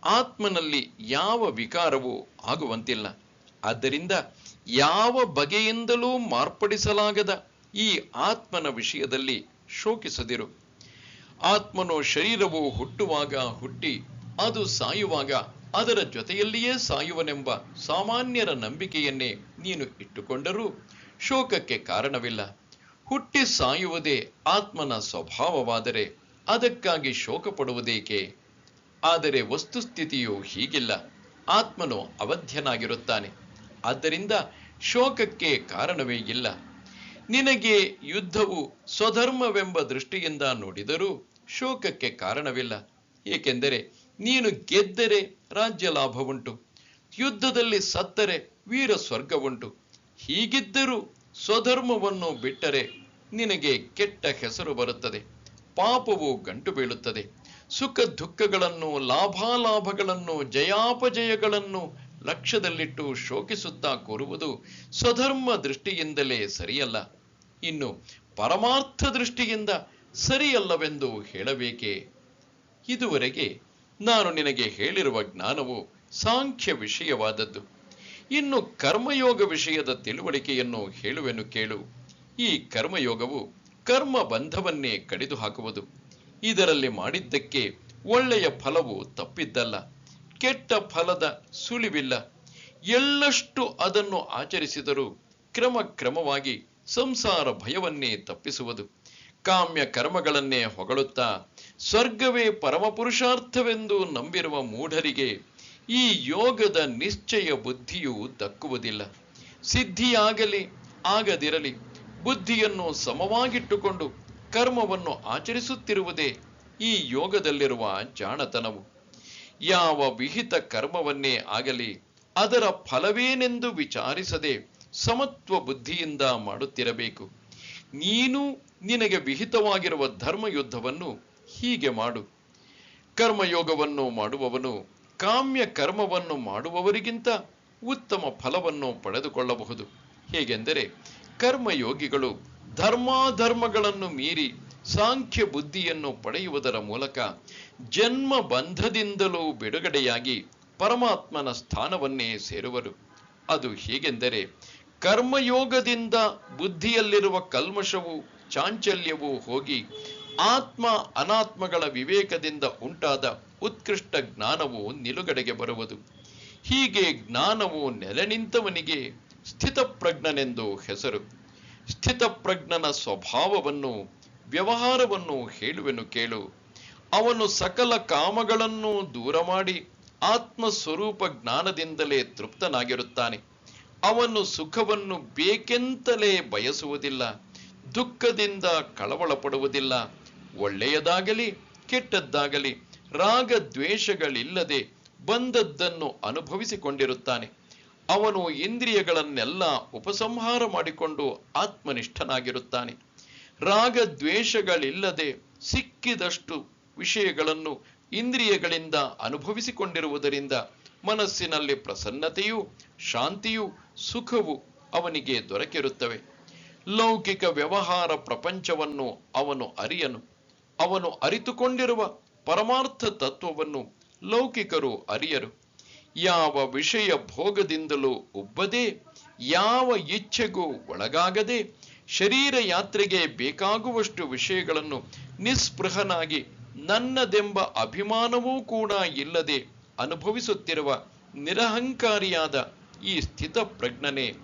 ಆತ್ಮನಲ್ಲಿ ಯಾವ ವಿಕಾರವೂ ಆಗುವಂತಿಲ್ಲ. ಆದ್ದರಿಂದ ಯಾವ ಬಗೆಯಿಂದಲೂ ಮಾರ್ಪಡಿಸಲಾಗದ ಈ ಆತ್ಮನ ವಿಷಯದಲ್ಲಿ ಶೋಕಿಸದಿರು. ಆತ್ಮನು ಶರೀರವು ಹುಟ್ಟುವಾಗ ಹುಟ್ಟಿ ಅದು ಸಾಯುವಾಗ ಅದರ ಜೊತೆಯಲ್ಲಿಯೇ ಸಾಯುವನೆಂಬ ಸಾಮಾನ್ಯರ ನಂಬಿಕೆಯನ್ನೇ ನೀನು ಇಟ್ಟುಕೊಂಡರೂ ಶೋಕಕ್ಕೆ ಕಾರಣವಿಲ್ಲ. ಹುಟ್ಟಿ ಸಾಯುವುದೇ ಆತ್ಮನ ಸ್ವಭಾವವಾದರೆ ಅದಕ್ಕಾಗಿ ಶೋಕ ಪಡುವುದೇಕೆ? ಆದರೆ ವಸ್ತುಸ್ಥಿತಿಯು ಹೀಗಿಲ್ಲ. ಆತ್ಮನು ಅವಧ್ಯನಾಗಿರುತ್ತಾನೆ. ಆದ್ದರಿಂದ ಶೋಕಕ್ಕೆ ಕಾರಣವೇ ಇಲ್ಲ. ನಿನಗೆ ಯುದ್ಧವು ಸ್ವಧರ್ಮವೆಂಬ ದೃಷ್ಟಿಯಿಂದ ನೋಡಿದರೂ ಶೋಕಕ್ಕೆ ಕಾರಣವಿಲ್ಲ. ಏಕೆಂದರೆ ನೀನು ಗೆದ್ದರೆ ರಾಜ್ಯ ಲಾಭವುಂಟು, ಯುದ್ಧದಲ್ಲಿ ಸತ್ತರೆ ವೀರ ಸ್ವರ್ಗವುಂಟು. ಹೀಗಿದ್ದರೂ ಸ್ವಧರ್ಮವನ್ನು ಬಿಟ್ಟರೆ ನಿನಗೆ ಕೆಟ್ಟ ಹೆಸರು ಬರುತ್ತದೆ, ಪಾಪವು ಗಂಟು ಬೀಳುತ್ತದೆ. ಸುಖ ದುಃಖಗಳನ್ನು, ಲಾಭಾಲಾಭಗಳನ್ನು, ಜಯಾಪಜಯಗಳನ್ನು ಲಕ್ಷ್ಯದಲ್ಲಿಟ್ಟು ಶೋಕಿಸುತ್ತಾ ಕೂರುವುದು ಸ್ವಧರ್ಮ ದೃಷ್ಟಿಯಿಂದಲೇ ಸರಿಯಲ್ಲ. ಇನ್ನು ಪರಮಾರ್ಥ ದೃಷ್ಟಿಯಿಂದ ಸರಿಯಲ್ಲವೆಂದು ಹೇಳಬೇಕೇ? ಇದುವರೆಗೆ ನಾನು ನಿನಗೆ ಹೇಳಿರುವ ಜ್ಞಾನವು ಸಾಂಖ್ಯ ವಿಷಯವಾದದ್ದು. ಇನ್ನು ಕರ್ಮಯೋಗ ವಿಷಯದ ತಿಳುವಳಿಕೆಯನ್ನು ಹೇಳುವೆನು ಕೇಳು. ಈ ಕರ್ಮಯೋಗವು ಕರ್ಮ ಬಂಧವನ್ನೇ ಕಡಿದು ಹಾಕುವುದು. ಇದರಲ್ಲಿ ಮಾಡಿದ್ದಕ್ಕೆ ಒಳ್ಳೆಯ ಫಲವು ತಪ್ಪಿದ್ದಲ್ಲ, ಕೆಟ್ಟ ಫಲದ ಸುಳಿವಿಲ್ಲ. ಎಳ್ಳಷ್ಟು ಅದನ್ನು ಆಚರಿಸಿದರೂ ಕ್ರಮಕ್ರಮವಾಗಿ ಸಂಸಾರ ಭಯವನ್ನೇ ತಪ್ಪಿಸುವುದು. ಕಾಮ್ಯ ಕರ್ಮಗಳನ್ನೇ ಹೊಗಳುತ್ತಾ ಸ್ವರ್ಗವೇ ಪರಮಪುರುಷಾರ್ಥವೆಂದು ನಂಬಿರುವ ಮೂಢರಿಗೆ ಈ ಯೋಗದ ನಿಶ್ಚಯ ಬುದ್ಧಿಯು ದಕ್ಕುವುದಿಲ್ಲ. ಸಿದ್ಧಿಯಾಗಲಿ ಆಗದಿರಲಿ ಬುದ್ಧಿಯನ್ನು ಸಮವಾಗಿಟ್ಟುಕೊಂಡು ಕರ್ಮವನ್ನು ಆಚರಿಸುತ್ತಿರುವುದೇ ಈ ಯೋಗದಲ್ಲಿರುವ ಜಾಣತನವು. ಯಾವ ವಿಹಿತ ಕರ್ಮವನ್ನೇ ಆಗಲಿ ಅದರ ಫಲವೇನೆಂದು ವಿಚಾರಿಸದೆ ಸಮತ್ವ ಬುದ್ಧಿಯಿಂದ ಮಾಡುತ್ತಿರಬೇಕು. ನೀನು ನಿನಗೆ ವಿಹಿತವಾಗಿರುವ ಧರ್ಮಯುದ್ಧವನ್ನು ಹೀಗೆ ಮಾಡು. ಕರ್ಮಯೋಗವನ್ನು ಮಾಡುವವನು ಕಾಮ್ಯ ಕರ್ಮವನ್ನು ಮಾಡುವವರಿಗಿಂತ ಉತ್ತಮ ಫಲವನ್ನು ಪಡೆದುಕೊಳ್ಳಬಹುದು. ಹೇಗೆಂದರೆ ಕರ್ಮಯೋಗಿಗಳು ಧರ್ಮಾಧರ್ಮಗಳನ್ನು ಮೀರಿ ಸಾಂಖ್ಯ ಬುದ್ಧಿಯನ್ನು ಪಡೆಯುವುದರ ಮೂಲಕ ಜನ್ಮ ಬಂಧದಿಂದಲೂ ಬಿಡುಗಡೆಯಾಗಿ ಪರಮಾತ್ಮನ ಸ್ಥಾನವನ್ನೇ ಸೇರುವರು. ಅದು ಹೇಗೆಂದರೆ ಕರ್ಮಯೋಗದಿಂದ ಬುದ್ಧಿಯಲ್ಲಿರುವ ಕಲ್ಮಶವು ಚಾಂಚಲ್ಯವೂ ಹೋಗಿ ಆತ್ಮ ಅನಾತ್ಮಗಳ ವಿವೇಕದಿಂದ ಉಂಟಾದ ಉತ್ಕೃಷ್ಟ ಜ್ಞಾನವು ನಿಲುಗಡೆಗೆ ಬರುವುದು. ಹೀಗೆ ಜ್ಞಾನವು ನೆಲೆ ನಿಂತವನಿಗೆ ಸ್ಥಿತಪ್ರಜ್ಞನೆಂದು ಹೆಸರು. ಸ್ಥಿತಪ್ರಜ್ಞನ ಸ್ವಭಾವವನ್ನು ವ್ಯವಹಾರವನ್ನು ಹೇಳುವೆನು ಕೇಳು. ಅವನು ಸಕಲ ಕಾಮಗಳನ್ನು ದೂರ ಮಾಡಿ ಆತ್ಮಸ್ವರೂಪ ಜ್ಞಾನದಿಂದಲೇ ತೃಪ್ತನಾಗಿರುತ್ತಾನೆ. ಅವನು ಸುಖವನ್ನು ಬೇಕೆಂತಲೇ ಬಯಸುವುದಿಲ್ಲ, ದುಃಖದಿಂದ ಕಳವಳ ಪಡುವುದಿಲ್ಲ. ಒಳ್ಳೆಯದಾಗಲಿ ಕೆಟ್ಟದ್ದಾಗಲಿ ರಾಗ ದ್ವೇಷಗಳಿಲ್ಲದೆ ಬಂದದ್ದನ್ನು ಅನುಭವಿಸಿಕೊಂಡಿರುತ್ತಾನೆ. ಅವನು ಇಂದ್ರಿಯಗಳನ್ನೆಲ್ಲ ಉಪಸಂಹಾರ ಮಾಡಿಕೊಂಡು ಆತ್ಮನಿಷ್ಠನಾಗಿರುತ್ತಾನೆ. ರಾಗ ದ್ವೇಷಗಳಿಲ್ಲದೆ ಸಿಕ್ಕಿದಷ್ಟು ವಿಷಯಗಳನ್ನು ಇಂದ್ರಿಯಗಳಿಂದ ಅನುಭವಿಸಿಕೊಂಡಿರುವುದರಿಂದ ಮನಸ್ಸಿನಲ್ಲಿ ಪ್ರಸನ್ನತೆಯೂ ಶಾಂತಿಯೂ ಸುಖವು ಅವನಿಗೆ ದೊರಕಿರುತ್ತವೆ. ಲೌಕಿಕ ವ್ಯವಹಾರ ಪ್ರಪಂಚವನ್ನು ಅವನು ಅರಿಯನು. ಅವನು ಅರಿತುಕೊಂಡಿರುವ ಪರಮಾರ್ಥ ತತ್ವವನ್ನು ಲೌಕಿಕರು ಅರಿಯರು. ಯಾವ ವಿಷಯ ಭೋಗದಿಂದಲೂ ಉಬ್ಬದೆ, ಯಾವ ಇಚ್ಛೆಗೂ ಒಳಗಾಗದೆ, ಶರೀರ ಯಾತ್ರೆಗೆ ಬೇಕಾಗುವಷ್ಟು ವಿಷಯಗಳನ್ನು ನಿಸ್ಪೃಹನಾಗಿ ನನ್ನದೆಂಬ ಅಭಿಮಾನವೂ ಕೂಡ ಇಲ್ಲದೆ ಅನುಭವಿಸುತ್ತಿರುವ ನಿರಹಂಕಾರಿಯಾದ ಈ ಸ್ಥಿತ ಪ್ರಜ್ಞನೆ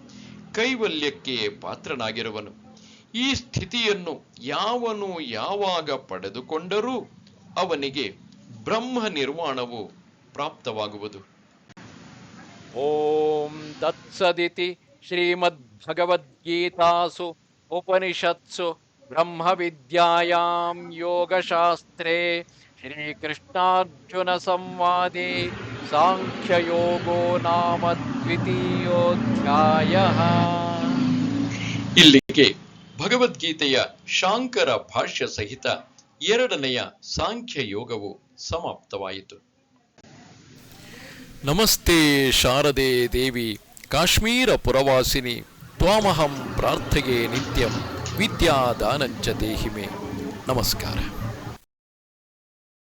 ಕೈವಲ್ಯಕ್ಕೆ ಪಾತ್ರನಾಗಿರುವನು. ಈ ಸ್ಥಿತಿಯನ್ನು ಯಾವನು ಯಾವಾಗ ಪಡೆದುಕೊಂಡರೂ ಅವನಿಗೆ ಬ್ರಹ್ಮ ನಿರ್ವಾಣವು ಪ್ರಾಪ್ತವಾಗುವುದು. ಓಂ ತತ್ಸದಿತಿ ಶ್ರೀಮದ್ಭಗವದ್ಗೀತಾಸು ಉಪನಿಷತ್ಸು ಬ್ರಹ್ಮವಿದ್ಯಾಯಾಂ ಯೋಗಶಾಸ್ತ್ರೇ ಶ್ರೀಕೃಷ್ಣಾರ್ಜುನ ಸಂವಾದೇ ಸಾಂಖ್ಯಯೋಗೋ ನಾಮ ದ್ವಿತೀಯೋಧ್ಯಾಯಃ. ಇಲ್ಲಿಗೆ ಭಗವದ್ಗೀತೆಯ ಶಾಂಕರ ಭಾಷ್ಯ ಸಹಿತ 2ನೆಯ ಸಾಂಖ್ಯ ಯೋಗವು ಸಮಾಪ್ತವಾಯಿತು. ನಮಸ್ತೆ ಶಾರದೆ ದೇವಿ ಕಾಶ್ಮೀರ ಪುರವಾಸಿನಿ ತ್ವಾಮಹಂ ಪ್ರಾರ್ಥೆಯೇ ನಿತ್ಯಂ ವಿದ್ಯಾದಾನಂಚ ದೇಹಿ ಮೇ. ನಮಸ್ಕಾರ.